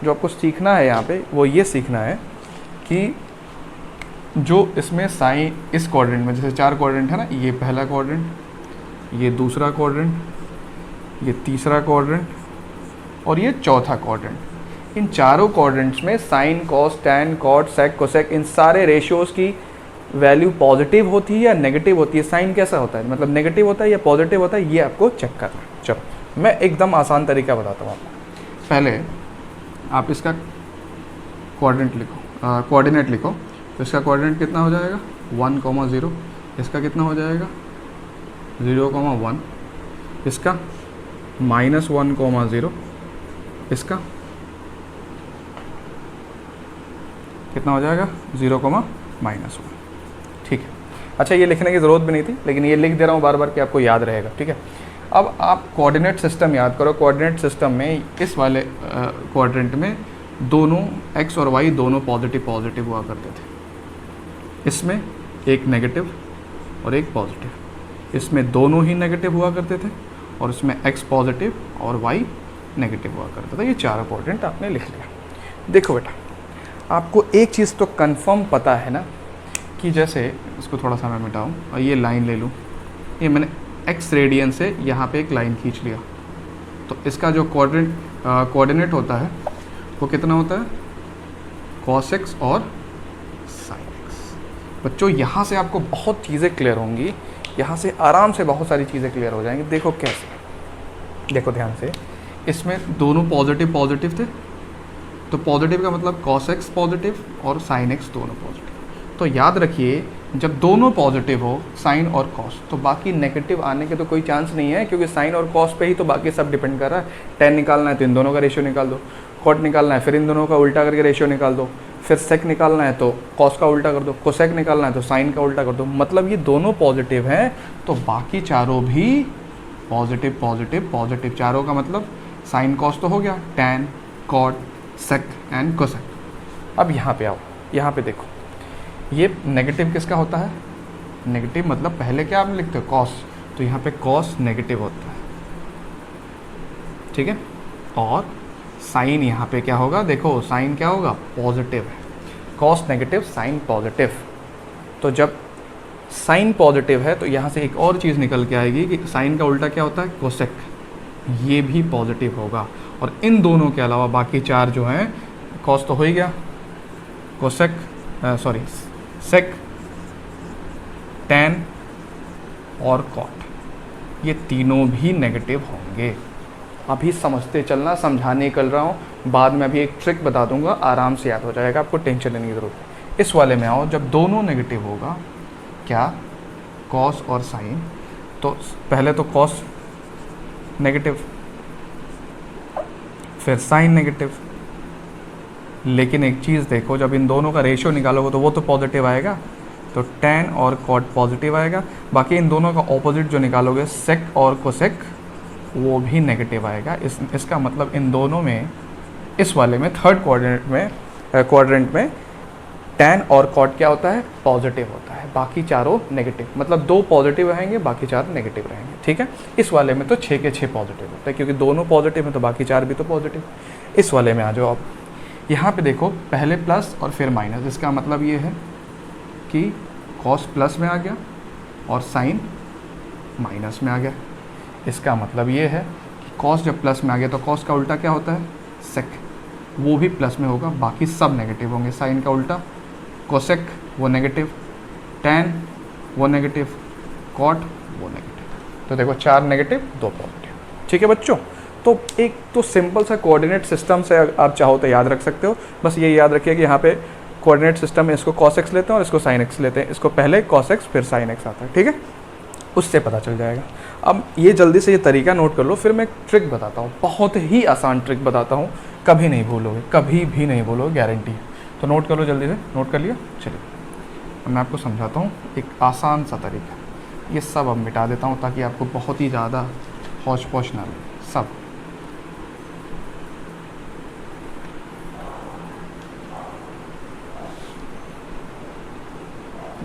Speaker 1: जो आपको सीखना है यहाँ पे वो ये सीखना है कि जो इसमें साइन, इस क्वाड्रेंट में जैसे 4 क्वाड्रेंट है ना, ये पहला क्वाड्रेंट, ये दूसरा क्वाड्रेंट, ये तीसरा क्वाड्रेंट और ये चौथा क्वाड्रेंट। इन चारों क्वाड्रेंट्स में साइन, कॉस, टैन, कॉट, सेक, कोसेक, इन सारे रेशियोज़ की वैल्यू पॉजिटिव होती है या नेगेटिव होती है, साइन कैसा होता है, मतलब नेगेटिव होता है या पॉजिटिव होता है, ये आपको चेक करना है। चलो मैं एकदम आसान तरीका बताता हूँ आपको। पहले आप इसका कोऑर्डिनेट लिखो। तो इसका कोऑर्डिनेट कितना हो जाएगा 1,0, इसका कितना हो जाएगा 0,1, इसका -1,0, इसका कितना हो जाएगा 0,-1। ठीक है, अच्छा ये लिखने की ज़रूरत भी नहीं थी, लेकिन ये लिख दे रहा हूँ बार बार कि आपको याद रहेगा। ठीक है, अब आप कोऑर्डिनेट सिस्टम याद करो। कोऑर्डिनेट सिस्टम में इस वाले क्वाड्रेंट में दोनों x और y दोनों पॉजिटिव हुआ करते थे। इसमें एक नेगेटिव और एक पॉजिटिव, इसमें दोनों ही नेगेटिव हुआ करते थे, और इसमें x पॉजिटिव और y नेगेटिव हुआ करता था। ये चार क्वाड्रेंट आपने लिख लिया। देखो बेटा, आपको एक चीज़ तो कंफर्म पता है ना कि जैसे इसको थोड़ा सा मैं मिटाऊँ और ये लाइन ले लूँ, ये मैंने x रेडियन से यहाँ पे एक लाइन खींच लिया, तो इसका जो कोऑर्डिनेट होता है वो कितना होता है cos x और sin x। बच्चों यहाँ से आपको बहुत चीज़ें क्लियर होंगी, यहाँ से आराम से बहुत सारी चीज़ें क्लियर हो जाएंगी। देखो कैसे, देखो ध्यान से, इसमें दोनों पॉजिटिव थे, तो पॉजिटिव का मतलब cos x पॉजिटिव और sin x दोनों पॉजिटिव। तो याद रखिए जब दोनों पॉजिटिव हो साइन और कॉस, तो बाकी नेगेटिव आने के तो कोई चांस नहीं है, क्योंकि साइन और कॉस पे ही तो बाकी सब डिपेंड कर रहा है। टेन निकालना है तो इन दोनों का रेशियो निकाल दो, कॉट निकालना है फिर इन दोनों का उल्टा करके रेशियो निकाल दो, फिर सेक निकालना है तो कॉस का उल्टा कर दो, कोसेक निकालना है तो साइन का उल्टा कर दो। मतलब ये दोनों पॉजिटिव हैं तो बाकी चारों भी पॉजिटिव। चारों का मतलब साइन कॉस तो हो गया, tan cot sec and cosec. अब यहाँ पे आओ, यहाँ पे देखो, ये नेगेटिव किसका होता है, नेगेटिव मतलब पहले क्या आप लिखते हो कॉस, तो यहाँ पे कॉस नेगेटिव होता है। ठीक है, और साइन यहाँ पे क्या होगा, देखो साइन क्या होगा पॉजिटिव है, कॉस नेगेटिव साइन पॉजिटिव। तो जब साइन पॉजिटिव है तो यहाँ से एक और चीज़ निकल के आएगी कि साइन का उल्टा क्या होता है कोसेक, ये भी पॉजिटिव होगा। और इन दोनों के अलावा बाकी चार जो हैं, कॉस तो हो ही गया, कोसेक सेक, टैन और कॉट, ये तीनों भी नेगेटिव होंगे। अभी समझते चलना, समझाने निकल रहा हूँ, बाद में अभी एक ट्रिक बता दूंगा, आराम से याद हो जाएगा, आपको टेंशन लेने की ज़रूरत है। इस वाले में आओ, जब दोनों नेगेटिव होगा, क्या कॉस और साइन, तो पहले तो कॉस नेगेटिव फिर साइन नेगेटिव। लेकिन एक चीज़ देखो, जब इन दोनों का रेशियो निकालोगे तो वो तो पॉजिटिव आएगा, तो टैन और कॉट पॉजिटिव आएगा। बाकी इन दोनों का ऑपोजिट जो निकालोगे सेक और कोसेक, वो भी नेगेटिव आएगा। इसका मतलब इन दोनों में, इस वाले में थर्ड क्वाड्रेंट में टैन और कॉट क्या होता है पॉजिटिव होता है, बाकी चारों नेगेटिव। मतलब दो पॉजिटिव रहेंगे, बाकी चार नेगेटिव रहेंगे। ठीक है, इस वाले में तो 6 के 6 पॉजिटिव होता है, क्योंकि दोनों पॉजिटिव हैं तो बाकी चार भी तो पॉजिटिव। इस वाले में आ जाओ आप, यहाँ पे देखो पहले प्लस और फिर माइनस। इसका मतलब ये है कि कॉस प्लस में आ गया और साइन माइनस में आ गया। इसका मतलब ये है कि कॉस जब प्लस में आ गया तो कॉस का उल्टा क्या होता है सेक, वो भी प्लस में होगा, बाकी सब नेगेटिव होंगे। साइन का उल्टा कोसेक वो नेगेटिव, टैन वो नेगेटिव, कॉट वो नेगेटिव। तो देखो 4 नेगेटिव 2 पॉजिटिव। ठीक है बच्चों, तो एक तो सिंपल सा कोऑर्डिनेट सिस्टम से आप चाहो तो याद रख सकते हो। बस ये याद रखिए कि यहाँ पे कोऑर्डिनेट सिस्टम में इसको cos x लेते हैं और इसको sin x लेते हैं। इसको पहले cos x फिर sin x आता है। ठीक है, उससे पता चल जाएगा। अब ये जल्दी से ये तरीका नोट कर लो, फिर मैं एक ट्रिक बताता हूँ, बहुत ही आसान ट्रिक बताता हूँ, कभी नहीं भूलोगे, कभी भी नहीं भूलोगे, गारंटी है। तो नोट कर लो, जल्दी से नोट कर लिया। चलिए अब मैं आपको समझाता हूँ एक आसान सा तरीका। ये सब अब मिटा देता हूँ ताकि आपको बहुत ही ज़्यादा हौच पौच ना लगे सब।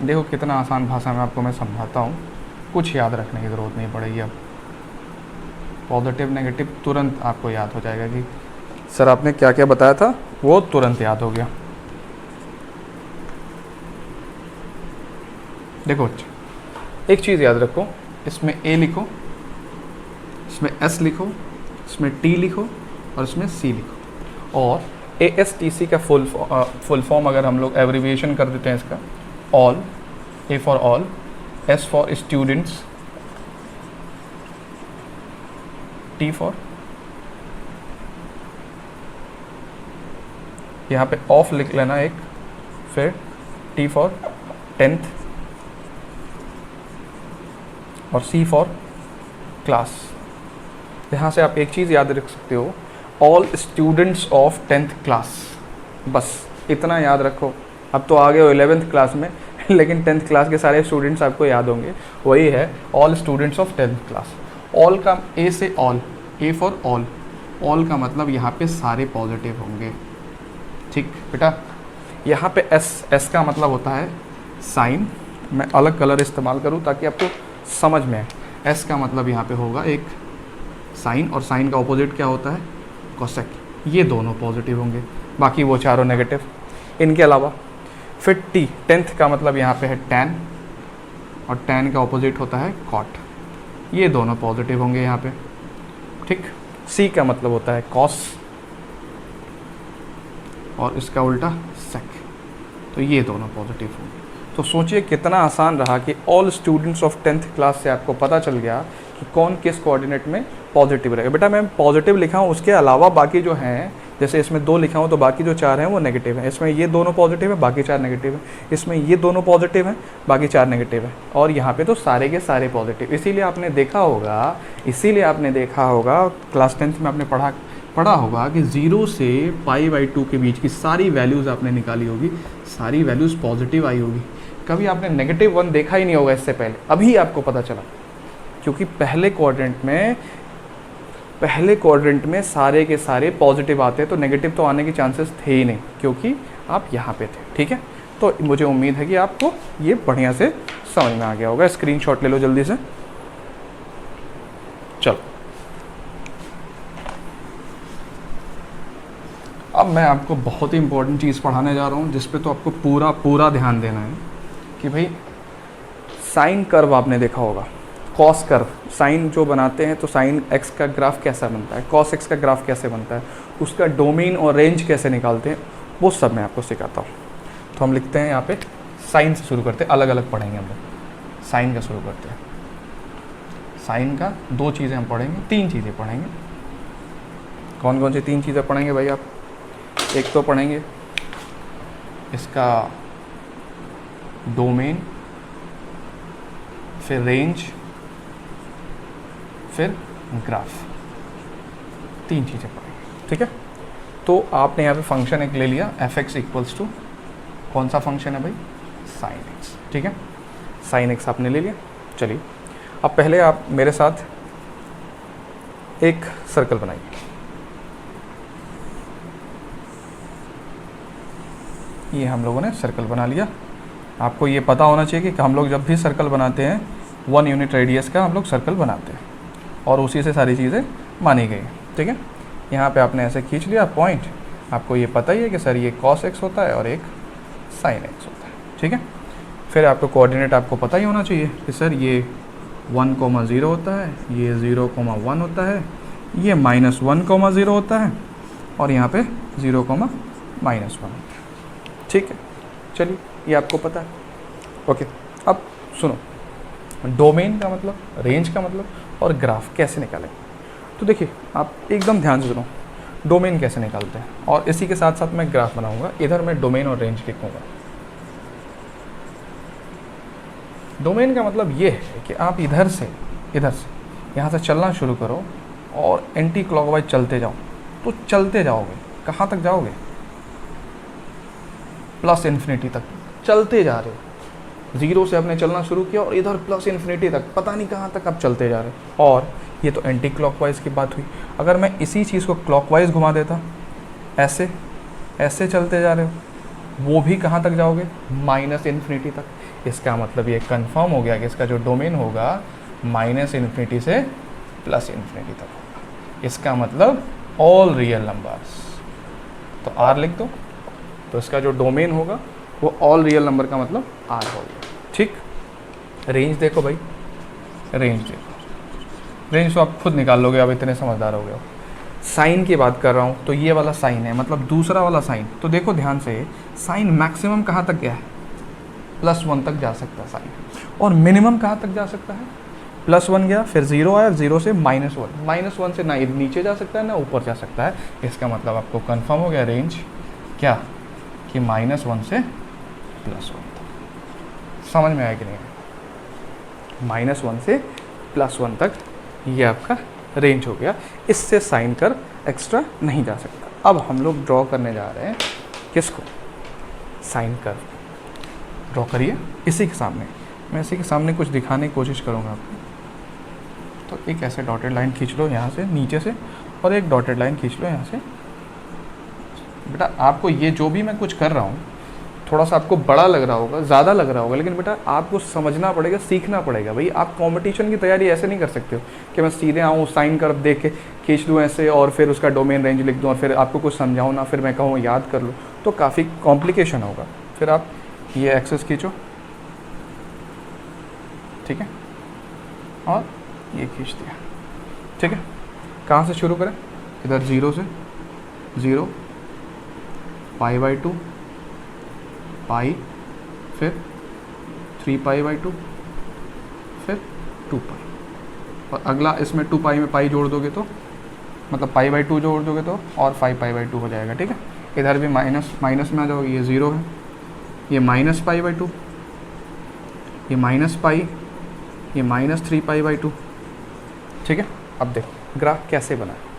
Speaker 1: देखो कितना आसान भाषा में आपको मैं समझाता हूँ, कुछ याद रखने की ज़रूरत नहीं पड़ेगी। अब पॉजिटिव नेगेटिव तुरंत आपको याद हो जाएगा कि सर आपने क्या क्या बताया था, वो तुरंत याद हो गया। देखो एक चीज़ याद रखो, इसमें A लिखो, इसमें S लिखो, इसमें T लिखो और इसमें C लिखो। और ASTC का फुल फॉर्म अगर हम लोग एब्रीविएशन कर देते हैं इसका, all A for all, S for students, T for, यहाँ पे ऑफ लिख लेना एक, फिर T for 10th और C for क्लास। यहाँ से आप एक चीज़ याद रख सकते हो, all students of 10th class, बस इतना याद रखो। अब तो आ गए हो 11th क्लास में लेकिन 10th क्लास के सारे स्टूडेंट्स आपको याद होंगे, वही है all students of 10th class. All का ए से all, A for all, all का मतलब यहाँ पे सारे पॉजिटिव होंगे, ठीक बेटा। यहाँ पे एस का मतलब होता है साइन, मैं अलग कलर इस्तेमाल करूँ ताकि आपको समझ में आए। एस का मतलब यहाँ पे होगा एक साइन, और साइन का ऑपोजिट क्या होता है, कोसेक। ये दोनों पॉजिटिव होंगे, बाकी वो चारों नेगेटिव। इनके अलावा फिर टी, 10th का मतलब यहाँ पे है टैन, और टैन का ऑपोजिट होता है कॉट। ये दोनों पॉजिटिव होंगे यहाँ पे, ठीक। सी का मतलब होता है कॉस, और इसका उल्टा सेक, तो ये दोनों पॉजिटिव होंगे। तो सोचिए कितना आसान रहा कि all students of 10th class से आपको पता चल गया कि कौन किस कोऑर्डिनेट में पॉजिटिव रहेगा। बेटा मैं पॉजिटिव लिखा हूँ, उसके अलावा बाकी जो हैं, जैसे इसमें 2 लिखा हूँ तो बाकी जो 4 हैं वो नेगेटिव हैं। इसमें ये दोनों पॉजिटिव है, बाकी 4 नेगेटिव है। इसमें ये दोनों पॉजिटिव हैं, बाकी 4 नेगेटिव है। और यहाँ पे तो सारे के सारे पॉजिटिव। इसीलिए आपने देखा होगा क्लास 10th में आपने पढ़ा होगा कि 0 से π/2 के बीच की सारी वैल्यूज़ आपने निकाली होगी, सारी वैल्यूज़ पॉजिटिव आई होगी। कभी आपने -1 देखा ही नहीं होगा इससे पहले, अभी आपको पता चला, क्योंकि पहले क्वाड्रेंट में सारे के सारे पॉजिटिव आते हैं, तो नेगेटिव तो आने के चांसेस थे ही नहीं, क्योंकि आप यहाँ पे थे, ठीक है। तो मुझे उम्मीद है कि आपको ये बढ़िया से समझ में आ गया होगा। स्क्रीनशॉट ले लो जल्दी से। चलो अब मैं आपको बहुत ही इंपॉर्टेंट चीज़ पढ़ाने जा रहा हूँ, जिस पे तो आपको पूरा ध्यान देना है कि भाई साइन कर्व आपने देखा होगा, कॉस कर्व। साइन जो बनाते हैं तो साइन एक्स का ग्राफ कैसा बनता है, कॉस एक्स का ग्राफ कैसे बनता है, उसका डोमेन और रेंज कैसे निकालते हैं, वो सब मैं आपको सिखाता हूँ। तो हम लिखते हैं यहाँ पे, साइन से शुरू करते हैं, अलग अलग पढ़ेंगे हम लोग। साइन का शुरू करते हैं। साइन का 2 चीज़ें हम पढ़ेंगे, 3 चीज़ें पढ़ेंगे। कौन कौन सी 3 चीज़ें पढ़ेंगे भाई आप? एक तो पढ़ेंगे इसका डोमेन, फिर रेंज, फिर ग्राफ। 3 चीज़ें पढ़ेंगे, ठीक है। तो आपने यहाँ पे फंक्शन एक ले लिया, f(x) इक्वल्स टू कौन सा फंक्शन है भाई, साइन एक्स, ठीक है। साइन एक्स आपने ले लिया। चलिए अब पहले आप मेरे साथ एक सर्कल बनाइए। ये हम लोगों ने सर्कल बना लिया। आपको ये पता होना चाहिए कि हम लोग जब भी सर्कल बनाते हैं 1 यूनिट रेडियस का हम लोग सर्कल बनाते हैं, और उसी से सारी चीज़ें मानी गई, ठीक है। यहाँ पे आपने ऐसे खींच लिया पॉइंट, आपको ये पता ही है कि सर ये cos x होता है और एक sin x होता है, ठीक है। फिर आपको कोऑर्डिनेट आपको पता ही होना चाहिए कि सर ये 1,0 होता है, ये 0,1 होता है, ये -1,0 होता है, और यहाँ पे 0,-1 होता है, ठीक है। चलिए ये आपको पता है, ओके। अब सुनो, डोमेन का मतलब, रेंज का मतलब और ग्राफ कैसे निकालेंगे। तो देखिए आप एकदम ध्यान से सुनो, डोमेन कैसे निकालते हैं, और इसी के साथ साथ मैं ग्राफ बनाऊंगा। इधर मैं डोमेन और रेंज लिखूंगा। डोमेन का मतलब ये है कि आप इधर से यहाँ से चलना शुरू करो और एंटी क्लॉकवाइज चलते जाओ, तो चलते जाओगे, कहाँ तक जाओगे, प्लस इन्फिनिटी तक चलते जा रहे हो। 0 से आपने चलना शुरू किया और इधर प्लस इन्फिनिटी तक, पता नहीं कहाँ तक आप चलते जा रहे हो। और ये तो एंटी क्लॉकवाइज की बात हुई। अगर मैं इसी चीज़ को क्लॉकवाइज घुमा देता, ऐसे ऐसे चलते जा रहे हो, वो भी कहाँ तक जाओगे, -इन्फिनिटी तक। इसका मतलब ये कंफर्म हो गया कि इसका जो डोमेन होगा -इन्फिनिटी से +इन्फिनिटी तक होगा। इसका मतलब ऑल रियल नंबर्स। तो R लिख दो, तो इसका जो डोमेन होगा वो ऑल रियल नंबर का मतलब R हो गया, ठीक। रेंज देखो भाई, रेंज देखो, रेंज तो आप खुद निकाल लोगे, अब इतने समझदार हो गए हो। साइन की बात कर रहा हूँ, तो ये वाला साइन है, मतलब दूसरा वाला साइन। तो देखो ध्यान से, साइन मैक्सिमम कहाँ तक गया है, +1 तक जा सकता है साइन, और मिनिमम कहाँ तक जा सकता है, +1 गया, फिर 0 आया, 0 से -1, -1 से ना नीचे जा सकता है ना ऊपर जा सकता है। इसका मतलब आपको कंफर्म हो गया रेंज क्या, कि -1 से +1 तक। समझ में आया कि नहीं, -1 से +1 तक ये आपका रेंज हो गया। इससे साइन कर एक्स्ट्रा नहीं जा सकता। अब हम लोग ड्रॉ करने जा रहे हैं किसको, साइन कर। ड्रॉ करिए इसी के सामने, मैं इसी के सामने कुछ दिखाने की कोशिश करूँगा आपको। तो एक ऐसे डॉटेड लाइन खींच लो यहाँ से नीचे से, और एक डॉटेड लाइन खींच लो यहाँ से। बेटा आपको ये जो भी मैं कुछ कर रहा हूँ थोड़ा सा आपको बड़ा लग रहा होगा, ज़्यादा लग रहा होगा, लेकिन बेटा आपको समझना पड़ेगा, सीखना पड़ेगा। भाई आप कंपटीशन की तैयारी ऐसे नहीं कर सकते हो कि मैं सीधे आऊँ साइन कर देख के खींच लूँ ऐसे और फिर उसका डोमेन रेंज लिख दूँ और फिर आपको कुछ समझाऊँ ना, फिर मैं कहूँ याद कर लूँ, तो काफ़ी कॉम्प्लिकेशन होगा। फिर आप ये एक्सेस खींचो, ठीक है, और ये खींच दिया, ठीक है। कहाँ से शुरू करें, इधर 0 से 0, π/2, पाई, फिर 3π/2, फिर 2π, और अगला इसमें 2π में पाई जोड़ दोगे तो मतलब π/2 जोड़ दोगे तो और 5π/2 हो जाएगा, ठीक है। इधर भी माइनस में आ जाओगे, ये 0 है, ये -π/2, ये -π, ये -3π/2, ठीक है। अब देखो ग्राफ कैसे बना है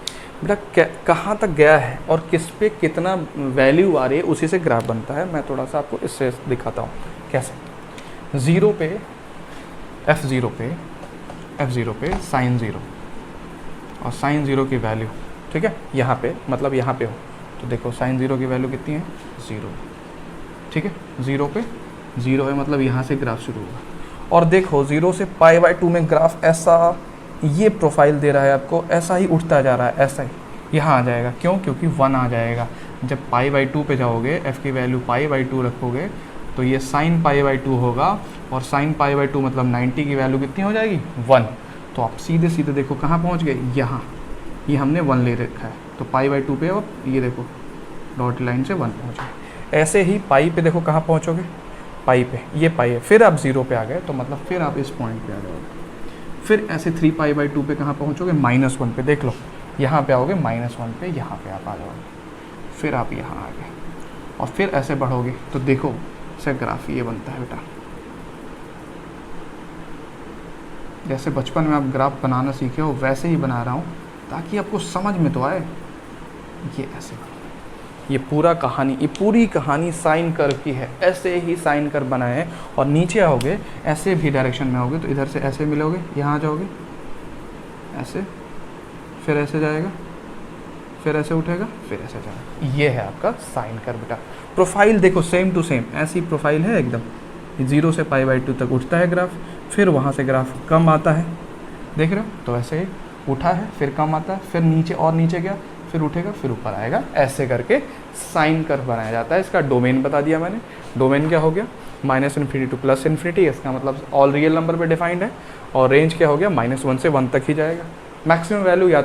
Speaker 1: बेटा, कहाँ तक गया है और किस पे कितना वैल्यू आ रही है, उसी से ग्राफ बनता है। मैं थोड़ा सा आपको इससे दिखाता हूँ कैसे। 0 पे f0 पे साइन 0 और साइन 0 की वैल्यू, ठीक है, यहाँ पे मतलब यहाँ पे हो तो देखो साइन 0 की वैल्यू कितनी है, 0, ठीक है। 0 पे 0 है मतलब यहाँ से ग्राफ शुरू होगा, और देखो 0 से π/2 में ग्राफ ऐसा ये प्रोफाइल दे रहा है आपको, ऐसा ही उठता जा रहा है, ऐसा ही यहाँ आ जाएगा। क्यों, क्योंकि 1 आ जाएगा। जब π/2 पे जाओगे, f की वैल्यू π/2 रखोगे तो ये साइन π/2 होगा, और साइन π/2 मतलब 90 की वैल्यू कितनी हो जाएगी, 1। तो आप सीधे सीधे देखो कहाँ पहुँच गए, यहाँ, ये हमने 1 ले रखा है तो π/2 पे, और ये देखो डॉट लाइन से 1 पहुँच गए। ऐसे ही पाई पे देखो कहाँ पहुँचोगे, पाई पे, ये पाई है, फिर आप 0 पे आ गए तो मतलब फिर आप इस पॉइंट पे आ जाओगे। फिर ऐसे 3π/2 पे कहाँ पहुँचोगे, -1 पे, देख लो यहाँ पे आओगे -1 पे, यहाँ पे आप आ जाओगे, फिर आप यहाँ आ गए, और फिर ऐसे बढ़ोगे तो देखो इसका ग्राफ ये बनता है बेटा। जैसे बचपन में आप ग्राफ बनाना सीखे हो वैसे ही बना रहा हूँ ताकि आपको समझ में तो आए। ये ऐसे, ये पूरा कहानी, ये पूरी कहानी साइन कर्व की है। ऐसे ही साइन कर्व बनाए हैं, और नीचे आओगे ऐसे भी डायरेक्शन में आओगे तो इधर से ऐसे मिलोगे, यहाँ आ जाओगे ऐसे, फिर ऐसे जाएगा, फिर ऐसे उठेगा, फिर ऐसे जाएगा। ये है आपका साइन कर्व बेटा। प्रोफाइल देखो सेम टू सेम ऐसी प्रोफाइल है एकदम। 0 से π/2 तक उठता है ग्राफ, फिर वहाँ से ग्राफ कम आता है, देख रहे हो, तो ऐसे ही उठा है, फिर कम आता है, फिर नीचे और नीचे गया, फिर उठेगा, फिर ऊपर आएगा। ऐसे करके साइन कर्व बनाया जाता है। इसका डोमेन बता दिया मैंने। डोमेन क्या हो गया, -∞ टू +∞, इसका मतलब ऑल रियल नंबर पे डिफाइंड है। और रेंज क्या हो गया, -1 से 1 तक ही जाएगा। मैक्सिमम वैल्यू या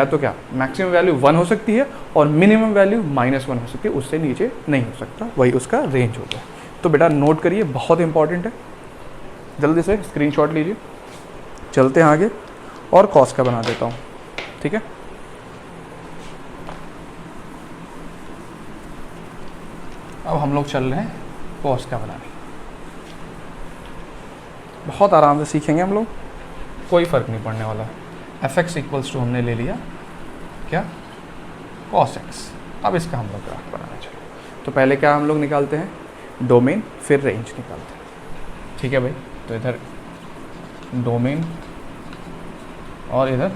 Speaker 1: तो क्या, मैक्सिमम वैल्यू 1 हो सकती है और मिनिमम वैल्यू -1 हो सकती है, उससे नीचे नहीं हो सकता, वही उसका रेंज हो गया। तो बेटा नोट करिए, बहुत इंपॉर्टेंट है, जल्दी से स्क्रीनशॉट लीजिए। चलते हैं आगे, और कॉस का बना देता हूँ, ठीक है। अब हम लोग चल रहे हैं कॉस का बनाने। बहुत आराम से सीखेंगे हम लोग, कोई फ़र्क नहीं पड़ने वाला। fx = हमने ले लिया क्या, cos x। अब इसका हम लोग ग्राफ बनाना चाहिए। तो पहले क्या हम लोग निकालते हैं, डोमेन, फिर रेंज निकालते हैं, ठीक है भाई। तो इधर डोमेन और इधर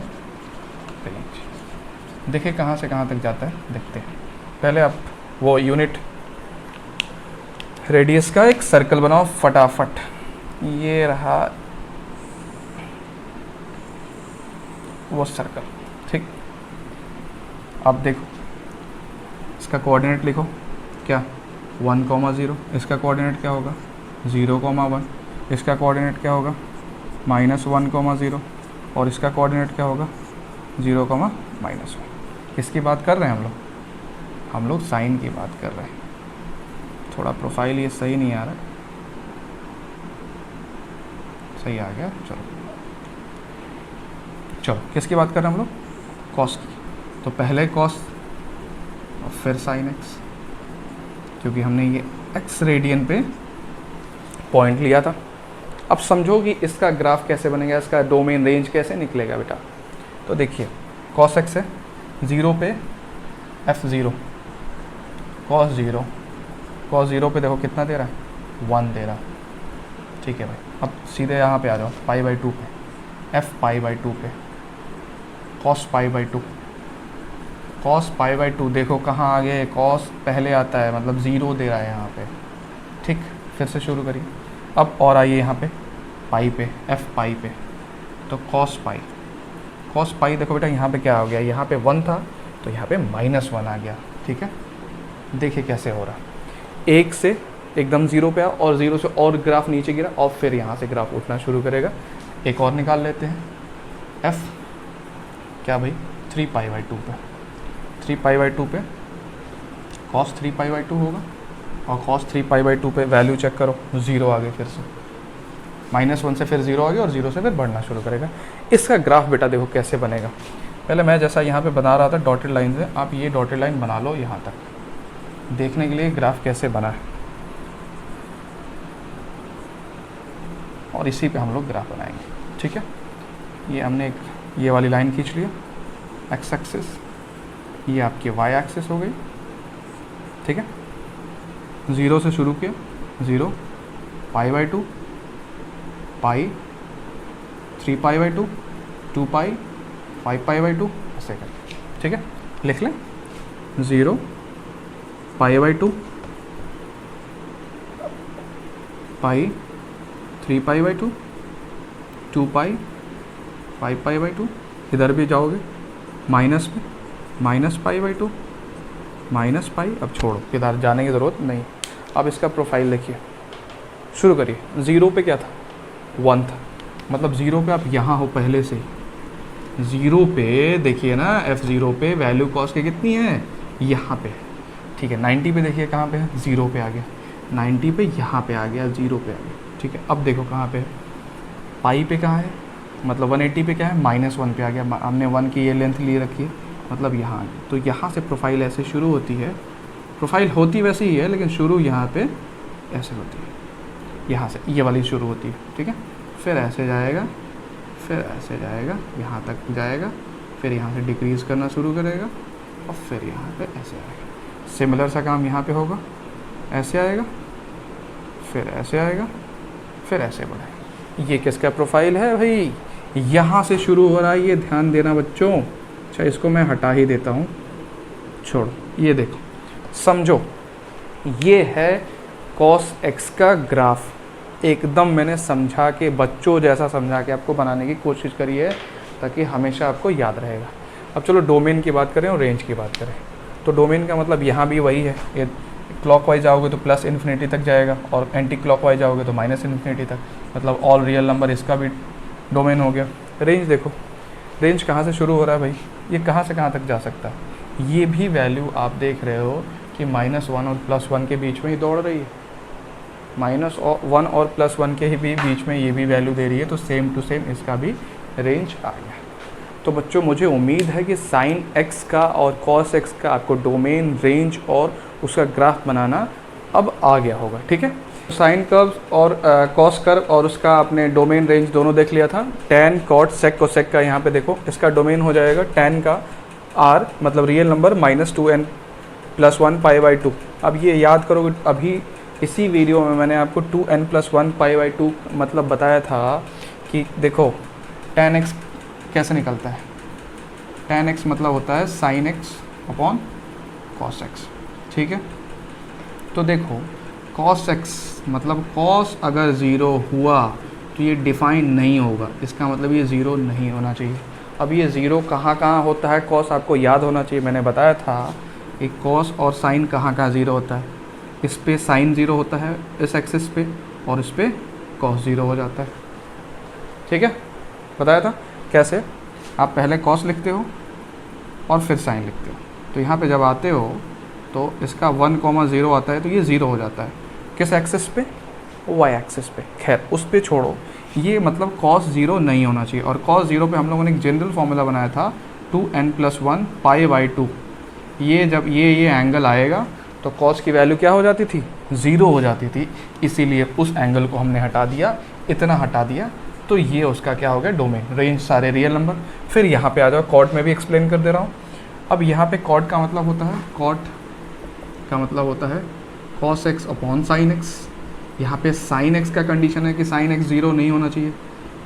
Speaker 1: रेंज, देखिए कहाँ से कहाँ तक जाता है, देखते हैं। पहले आप वो यूनिट रेडियस का एक सर्कल बनाओ फटाफट। ये रहा वो सर्कल, ठीक। अब देखो इसका कोऑर्डिनेट लिखो, क्या 1,0। इसका कोऑर्डिनेट क्या होगा, 0,1। इसका कोऑर्डिनेट क्या होगा, -1,0। और इसका कोऑर्डिनेट क्या होगा, 0,-1। किसकी बात कर रहे हैं हम लोग साइन की बात कर रहे हैं, थोड़ा प्रोफाइल ये सही नहीं आ रहा, सही आ गया। चलो किसकी बात कर रहे हैं हम लोग? कॉस की। तो पहले कॉस और फिर साइन एक्स, क्योंकि हमने ये एक्स रेडियन पे पॉइंट लिया था। अब समझो कि इसका ग्राफ कैसे बनेगा, इसका डोमेन रेंज कैसे निकलेगा बेटा। तो देखिए कॉस एक्स है 0 पे f0, कॉस 0 पे देखो कितना दे रहा है, 1 दे रहा। ठीक है भाई, अब सीधे यहाँ पे आ जाओ π/2 पे, f π/2 पे cos π/2, cos π/2 देखो कहाँ आ गए, cos पहले आता है मतलब 0 दे रहा है यहाँ पे। ठीक, फिर से शुरू करिए। अब और आइए यहाँ पे पाई पे, f पाई पे, तो cos पाई देखो बेटा यहाँ पे क्या हो गया, यहाँ पे 1 था तो यहाँ पे -1 आ गया। ठीक है, देखिए कैसे हो रहा, 1 से एकदम 0 पे आ और 0 से और ग्राफ नीचे गिरा और फिर यहाँ से ग्राफ उठना शुरू करेगा। एक और निकाल लेते हैं, f क्या भाई 3π/2 पे, 3π/2 पे cos 3π/2 होगा और cos 3π/2 पे वैल्यू चेक करो 0 आ गए, फिर से -1 से फिर 0 आ गया और 0 से फिर बढ़ना शुरू करेगा। इसका ग्राफ बेटा देखो कैसे बनेगा। पहले मैं जैसा यहाँ पे बना रहा था डॉटेड लाइन से, आप ये डॉटेड लाइन बना लो यहाँ तक, देखने के लिए ग्राफ कैसे बना है, और इसी पे हम लोग ग्राफ बनाएंगे। ठीक है, ये हमने एक ये वाली लाइन खींच लिया, एक्स एक्सिस, ये आपकी वाई एक्सिस हो गई। ठीक है, 0 से शुरू किया, 0 π/2 पाई 3π/2 2 पाई 5π/2 ऐसे करके। ठीक है, लिख लें 0 π/2 पाई 3π/2 2 पाई 5π/2, इधर भी जाओगे माइनस में -π/2 -π, अब छोड़ो, इधर जाने की ज़रूरत नहीं। अब इसका प्रोफाइल देखिए, शुरू करिए। 0 पे क्या था, 1 था, मतलब 0 पे आप यहाँ हो पहले से ही। 0 पे देखिए ना, f0 पे वैल्यू कॉस की कितनी है, यहाँ पे। ठीक है, 90 पे देखिए कहाँ पे है, 0 पे आ गया, 90 पे यहाँ पे आ गया, 0 पे आ गया। ठीक है, अब देखो कहाँ पे है, पाई पे कहाँ है, मतलब 180 पे क्या है, -1 पे आ गया। हमने 1 की ये लेंथ ली रखी है, मतलब यहाँ आ गया। तो यहाँ से प्रोफाइल ऐसे शुरू होती है, प्रोफाइल होती वैसी ही है लेकिन शुरू यहाँ पे ऐसे होती है, यहाँ से ये वाली शुरू होती है। ठीक है, फिर ऐसे जाएगा, फिर ऐसे जाएगा, यहाँ तक जाएगा, फिर यहाँ से डिक्रीज़ करना शुरू करेगा और फिर यहाँ पे ऐसे आएगा। सिमिलर सा काम यहाँ पे होगा, ऐसे आएगा, फिर ऐसे आएगा, फिर ऐसे बढ़ाएगा। ये किसका प्रोफाइल है भाई, यहाँ से शुरू हो रहा है, ये ध्यान देना बच्चों। अच्छा, इसको मैं हटा ही देता हूँ, छोड़ो, ये देखो, समझो, ये है cos x का ग्राफ। एकदम मैंने समझा के, बच्चों जैसा समझा के आपको बनाने की कोशिश करी है ताकि हमेशा आपको याद रहेगा। अब चलो डोमेन की बात करें और रेंज की बात करें। तो डोमेन का मतलब यहाँ भी वही है, ये क्लॉकवाइज जाओगे तो +∞ तक जाएगा और एंटी क्लॉकवाइज जाओगे तो -∞ तक, मतलब ऑल रियल नंबर इसका भी डोमेन हो गया। रेंज देखो, रेंज कहाँ से शुरू हो रहा है भाई, ये कहाँ से कहाँ तक जा सकता है। ये भी वैल्यू आप देख रहे हो कि -1 और +1 के बीच में ही दौड़ रही है, -1 और +1 के ही भी बीच में ये भी वैल्यू दे रही है, तो सेम टू सेम इसका भी रेंज आ गया। तो बच्चों मुझे उम्मीद है कि साइन x का और cos x का आपको डोमेन, रेंज और उसका ग्राफ बनाना अब आ गया होगा। ठीक है, साइन कर्व और कॉस कर्व और उसका आपने डोमेन, रेंज दोनों देख लिया था। tan, cot, sec, cosec का यहाँ पे देखो, इसका डोमेन हो जाएगा tan का r मतलब रियल नंबर -2n + 1 π/2। अब ये याद करोगे, अभी इसी वीडियो में मैंने आपको 2n + 1 π/2 मतलब बताया था कि देखो tan x कैसे निकलता है। tan x मतलब होता है sin x upon cos x। ठीक है, तो देखो cos x मतलब cos अगर 0 हुआ तो ये डिफाइन नहीं होगा, इसका मतलब ये 0 नहीं होना चाहिए। अब ये 0 कहाँ कहाँ होता है, cos आपको याद होना चाहिए। मैंने बताया था कि cos और sin कहाँ कहाँ 0 होता है। इस पे sin 0 होता है इस एक्सिस पे, और इस पे cos 0 हो जाता है। ठीक है, बताया था कैसे, आप पहले cos लिखते हो और फिर sin लिखते हो। तो यहाँ पे जब आते हो तो इसका 1,0 आता है तो ये 0 हो जाता है। किस एक्सिस पे? वाई एक्सिस पे। खैर उस पे छोड़ो, ये मतलब cos 0 नहीं होना चाहिए। और cos 0 पे हम लोगों ने एक जनरल फार्मूला बनाया था 2n+1 π/2। ये जब ये एंगल आएगा तो cos की वैल्यू क्या हो जाती थी? 0 हो जाती थी। इसीलिए उस एंगल को हमने हटा दिया, इतना हटा दिया, तो ये उसका क्या हो गया? डोमेन। रेंज सारे रियल नंबर। फिर यहाँ पे आ जाओ, कॉट में भी एक्सप्लेन कर दे रहा हूँ। अब यहाँ पे कॉट का मतलब होता है, कॉट का मतलब होता है cos x upon sine x। यहाँ पे साइन x का कंडीशन है कि साइन x 0 नहीं होना चाहिए।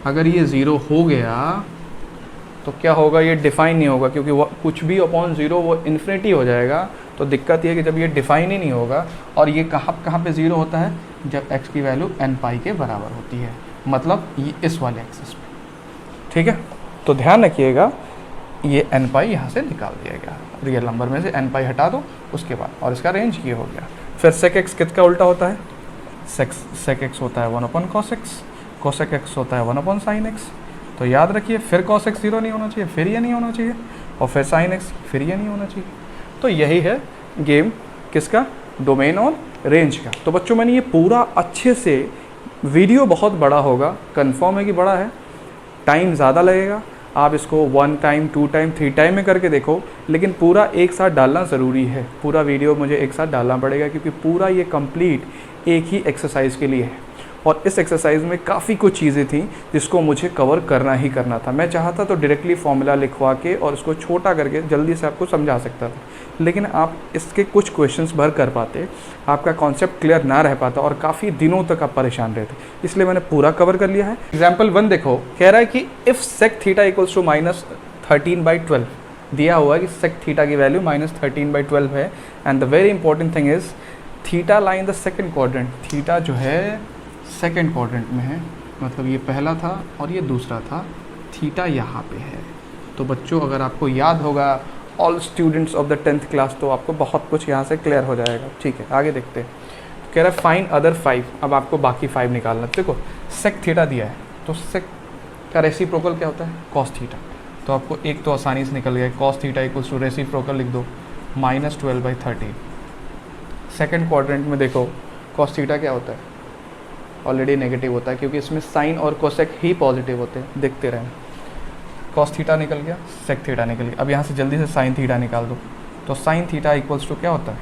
Speaker 1: अगर ये 0 हो गया तो क्या होगा? ये डिफाइन नहीं होगा, क्योंकि वो कुछ भी अपॉन 0 वो इन्फिनिटी हो जाएगा। तो दिक्कत ये है कि जब ये डिफाइन ही नहीं होगा, और ये कहाँ पे 0 होता है? जब x की वैल्यू n π के बराबर होती है, मतलब ये इस वाले एक्सिस पे। ठीक है, तो ध्यान रखिएगा, ये n π यहाँ से निकाल दिया गया। रियल नंबर में से n π हटा दो उसके बाद, और इसका रेंज ये हो गया। फिर sec x किसका उल्टा होता है? sec x होता है 1/cos x, cosec x होता है 1/sin x। तो याद रखिए, फिर cos x 0 नहीं होना चाहिए, फिर ये नहीं होना चाहिए, और फिर sin x, फिर ये नहीं होना चाहिए। तो यही है गेम किसका? डोमेन और रेंज का। तो बच्चों मैंने ये पूरा अच्छे से, वीडियो बहुत बड़ा होगा, कंफर्म है कि बड़ा है, टाइम ज़्यादा लगेगा। आप इसको 1 टाइम 2 टाइम 3 टाइम में करके देखो, लेकिन पूरा एक साथ डालना ज़रूरी है। पूरा वीडियो मुझे एक साथ डालना पड़ेगा, क्योंकि पूरा ये कंप्लीट एक ही एक्सरसाइज के लिए है। और इस एक्सरसाइज में काफ़ी कुछ चीज़ें थी जिसको मुझे कवर करना ही करना था। मैं चाहता तो डायरेक्टली फॉर्मूला लिखवा के और उसको छोटा करके जल्दी से आपको समझा सकता था, लेकिन आप इसके कुछ क्वेश्चंस भर कर पाते, आपका कॉन्सेप्ट क्लियर ना रह पाता, और काफ़ी दिनों तक आप परेशान रहते। इसलिए मैंने पूरा कवर कर लिया है। एग्जाम्पल 1 देखो, कह रहा है कि if sec theta equals to -13/12 दिया हुआ है कि sec थीटा की वैल्यू -13/12 है। And the very important thing is theta lie in the second quadrant. Theta जो है सेकेंड क्वाड्रेंट में है, मतलब ये पहला था और ये दूसरा था। थीटा यहाँ पे है। तो बच्चों अगर आपको याद होगा, all students of the 10th class, तो आपको बहुत कुछ यहाँ से क्लियर हो जाएगा। ठीक है, आगे देखते हैं। कह रहा है फाइंड अदर 5। अब आपको बाकी 5 निकालना। देखो sec थीटा दिया है, तो sec का रेसिप्रोकल क्या होता है? cos theta. तो आपको एक तो आसानी से निकल गया, cos theta equals to reciprocal लिख दो -12/13। सेकेंड क्वाड्रेंट में देखो cos थीटा क्या होता है? ऑलरेडी नेगेटिव होता है, क्योंकि इसमें साइन और कोसेक ही पॉजिटिव होते हैं। देखते रहें, cos थीटा निकल गया, sec थीटा निकल गया। अब यहाँ से जल्दी से sin थीटा निकाल दो। तो sin थीटा इक्वल्स टू क्या होता है?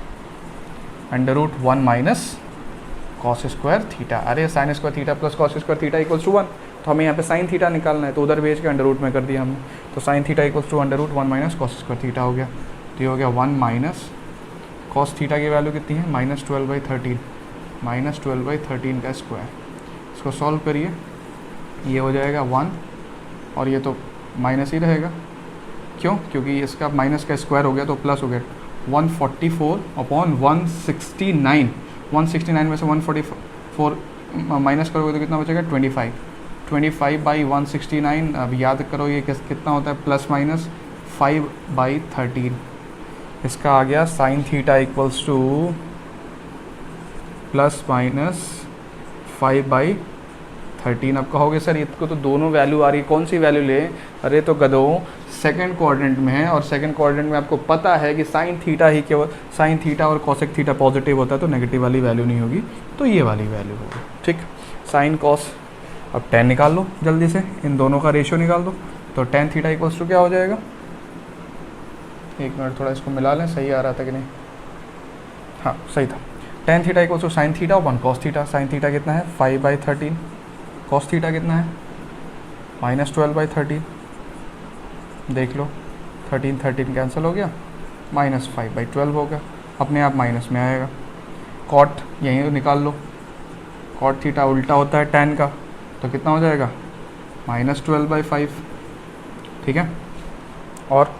Speaker 1: √1 - cos स्क्वायर थीटा। अरे sin square theta plus cos square theta equals to 1। तो हमें यहाँ पे sin थीटा निकालना है, तो उधर भेज के अंडर में कर दिया हमने। तो sin theta equals to √1 - cos square theta हो गया। तो ये हो गया 1 - cos थीटा की वैल्यू कितनी है? -12/13। -12/13 का स्क्वायर। इसको सॉल्व करिए, ये हो जाएगा 1, और ये तो माइनस ही रहेगा। क्यों? क्योंकि इसका माइनस का स्क्वायर हो गया तो प्लस हो गया। 144/169। 169 में से 144 माइनस करोगे तो कितना बचेगा? 25। 25/169। अब याद करो ये कितना होता है? Plus minus 5/13। इसका आ गया sin थीटा इक्वल्स टू +-5/13। अब कहोगे सर इसको तो दोनों वैल्यू आ रही है, कौन सी वैल्यू लें? अरे तो गधों, सेकंड क्वाड्रेंट में है, और सेकंड क्वाड्रेंट में आपको पता है कि sin थीटा ही केवल, sin थीटा और cosec थीटा पॉजिटिव होता है, तो नेगेटिव वाली वैल्यू नहीं होगी, तो ये वाली वैल्यू होगी। ठीक, sin cos। अब tan निकाल लो जल्दी से, इन दोनों का रेशियो निकाल दो। तो tan थीटा इक्वल्स टू क्या हो जाएगा? एक मिनट, थोड़ा इसको मिला लें, सही आ रहा था कि नहीं? हाँ सही था। tan theta equals to sin theta upon cos theta. sin theta कितना है? 5/13। cos थीटा कितना है? -12/13। देख लो, 13 कैंसिल हो गया, -5/12 हो गया, अपने आप माइनस में आएगा। cot यहीं निकाल लो, cot थीटा उल्टा होता है tan का, तो कितना हो जाएगा? -12/5। ठीक है, और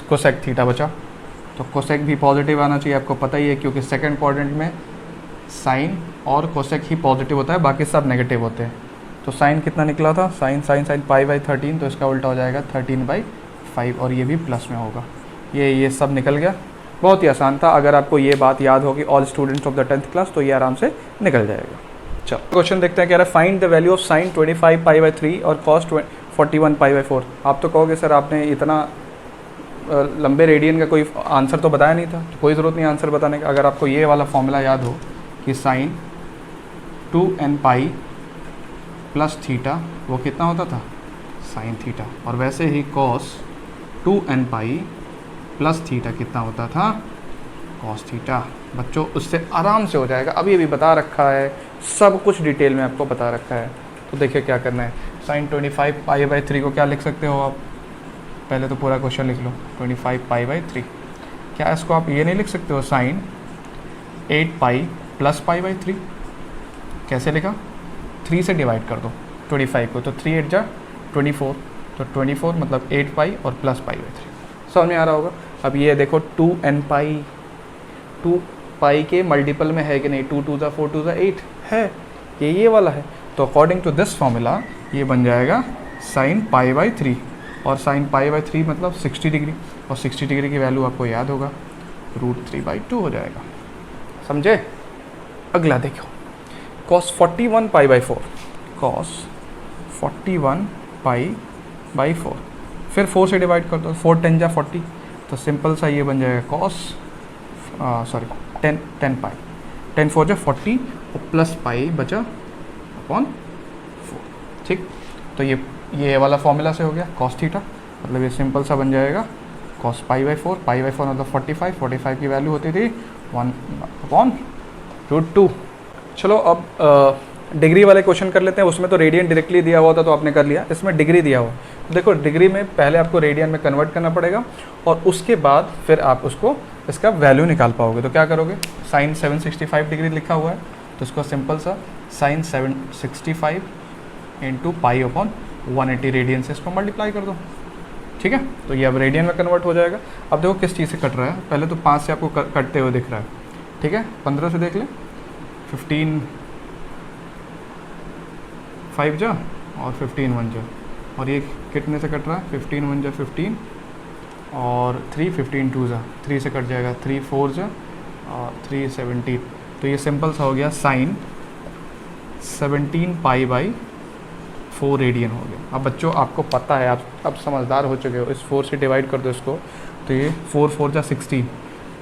Speaker 1: कोसेक थीटा बचा, तो कोसेक भी पॉजिटिव आना चाहिए, आपको पता ही है, क्योंकि सेकंड क्वाड्रेंट में साइन और कोसेक ही पॉजिटिव होता है, बाकी सब नेगेटिव होते हैं। तो साइन कितना निकला था? साइन π/13, तो इसका उल्टा हो जाएगा 13/5, और ये भी प्लस में होगा। ये सब निकल गया। बहुत ही आसान था, अगर आपको ये बात याद होगी all students of the 10th class, तो ये आराम से निकल जाएगा। चलो क्वेश्चन देखते हैं। कह रहा है find the value of sine 25 π/3 और cos 41 π/4। आप तो कहोगे सर आपने इतना लंबे रेडियन का कोई आंसर तो बताया नहीं था, तो कोई ज़रूरत नहीं आंसर बताने का। अगर आपको ये वाला फॉर्मूला याद हो कि sine 2n pi plus theta वो कितना होता था, साइन थीटा, और वैसे ही cos 2n pi plus theta कितना होता था, कॉस थीटा। बच्चों उससे आराम से हो जाएगा, अभी अभी बता रखा है, सब कुछ डिटेल में आपको बता रखा है। तो देखिए क्या करना है, साइन 25 पाई बाई 3 को क्या लिख सकते हो आप, पहले तो पूरा क्वेश्चन लिख लो, 25 पाई बाई 3। क्या इसको आप ये नहीं लिख सकते हो, sine 8 pi plus pi by 3। कैसे लिखा, 3 से डिवाइड कर दो 25 को, तो 3 8 जा 24, तो 24 मतलब 8 पाई और प्लस पाई बाई 3। समझ में आ रहा होगा। अब ये देखो 2n पाई, 2 पाई के मल्टीपल में है कि नहीं, 2 2 4 2 8 है, ये वाला है। तो अकॉर्डिंग टू दिस फॉर्मूला ये बन जाएगा साइन पाई बाई 3, और साइन पाई बाई 3 मतलब 60 डिग्री, और 60 डिग्री की वैल्यू आपको याद होगा √3/2 हो जाएगा। समझे। अगला देखो, cos 41 pi by 4, cos 41 pi by 4, फिर 4 से डिवाइड कर दो, 4 10 जा 40, तो सिंपल सा ये बन जाएगा cos 10 पाई, 10 4 जा 40 और प्लस पाई बचा अपॉन 4। ठीक, तो ये वाला फॉर्मूला से हो गया cos थीटा, मतलब ये सिंपल सा बन जाएगा cos pi by 4, pi by 4 मतलब 45 की वैल्यू होती थी 1/√2। चलो अब डिग्री वाले क्वेश्चन कर लेते हैं। उसमें तो रेडियन डायरेक्टली दिया हुआ था तो आपने कर लिया, इसमें डिग्री दिया हुआ। देखो डिग्री में पहले आपको रेडियन में कन्वर्ट करना पड़ेगा, और उसके बाद फिर आप उसको इसका वैल्यू निकाल पाओगे। तो क्या करोगे, साइन 765 डिग्री लिखा हुआ है, तो उसको सिंपल सा sine 765 into pi upon 180 radian से इसको मल्टीप्लाई कर दो। ठीक है, तो ये अब रेडियन में कन्वर्ट हो जाएगा। अब देखो किस चीज़ से कट रहा है, पहले तो 5 से आपको कटते हुए दिख रहा है। ठीक है, 15 से देख ले, 15 5 जा और 15 1 जा, और ये कितने से कट रहा है, 15 1 जा 15 और 3 15 2 जा, 3 से कट जाएगा, 3 4 जा और 3 17। तो ये सिंपल सा हो गया साइन 17 पाई बाई 4 रेडियन हो गया। अब बच्चों आपको पता है, आप अब समझदार हो चुके हो, इस 4 से डिवाइड कर दो इसको, तो ये 4 4 जा 16,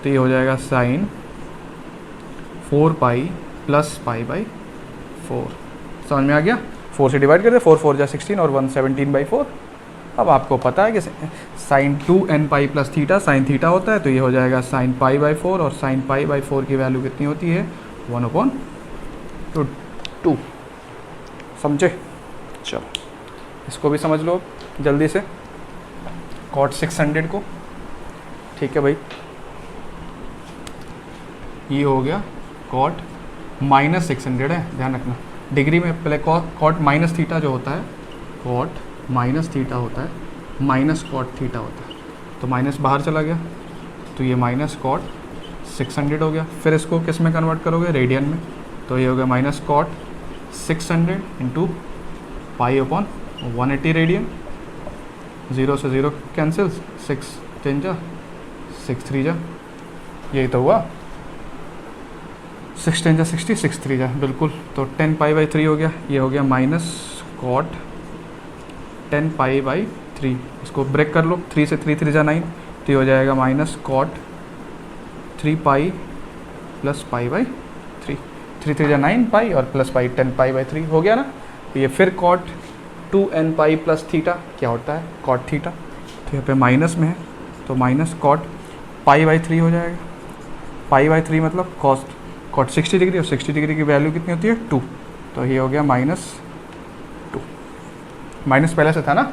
Speaker 1: तो ये हो जाएगा sine 4 pi plus pi by 4। समझ में आ गया, 4 से डिवाइड कर दे, 4 4 जा 16 और 117/4। अब आपको पता है कि sine 2n pi plus theta sine theta होता है, तो ये हो जाएगा साइन पाई बाई 4, और साइन पाई बाई 4 की वैल्यू कितनी होती है, 1/2। समझे। चलो इसको भी समझ लो जल्दी से, कॉट 600 को। ठीक है भाई, ये हो गया कॉट -600 है, ध्यान रखना। डिग्री में पहले कॉट माइनस थीटा जो होता है, कॉट माइनस थीटा होता है, माइनस कॉट थीटा होता है, तो माइनस बाहर चला गया, तो ये माइनस कॉट 600 हो गया। फिर इसको किस में कन्वर्ट करोगे, रेडियन में, तो ये हो गया minus cot 600 into pi upon 180 radian. 0 से 0 कैंसिल, 6 10 जा 6 3 जा, यही तो हुआ, 6 10 जा 60 6 3 जा, बिल्कुल। तो 10 पाई बाई 3 हो गया, ये हो गया माइनस कॉट 10 पाई बाई 3। इसको ब्रेक कर लो, 3 से 3 3 जा 9, तो ये हो जाएगा minus cot 3 pi plus pi by 3। 3 3 जा 9 पाई और प्लस पाई 10 पाई बाई 3 हो गया ना। तो ये फिर cot 2n pi plus theta क्या होता है, कॉट थीटा, तो यहाँ पे माइनस में है, तो माइनस कॉट पाई बाई 3 हो जाएगा। पाई बाई 3 मतलब कॉट 60 डिग्री, और 60 डिग्री की वैल्यू कितनी होती है, 2, तो ये हो गया -2। माइनस पहले से था ना,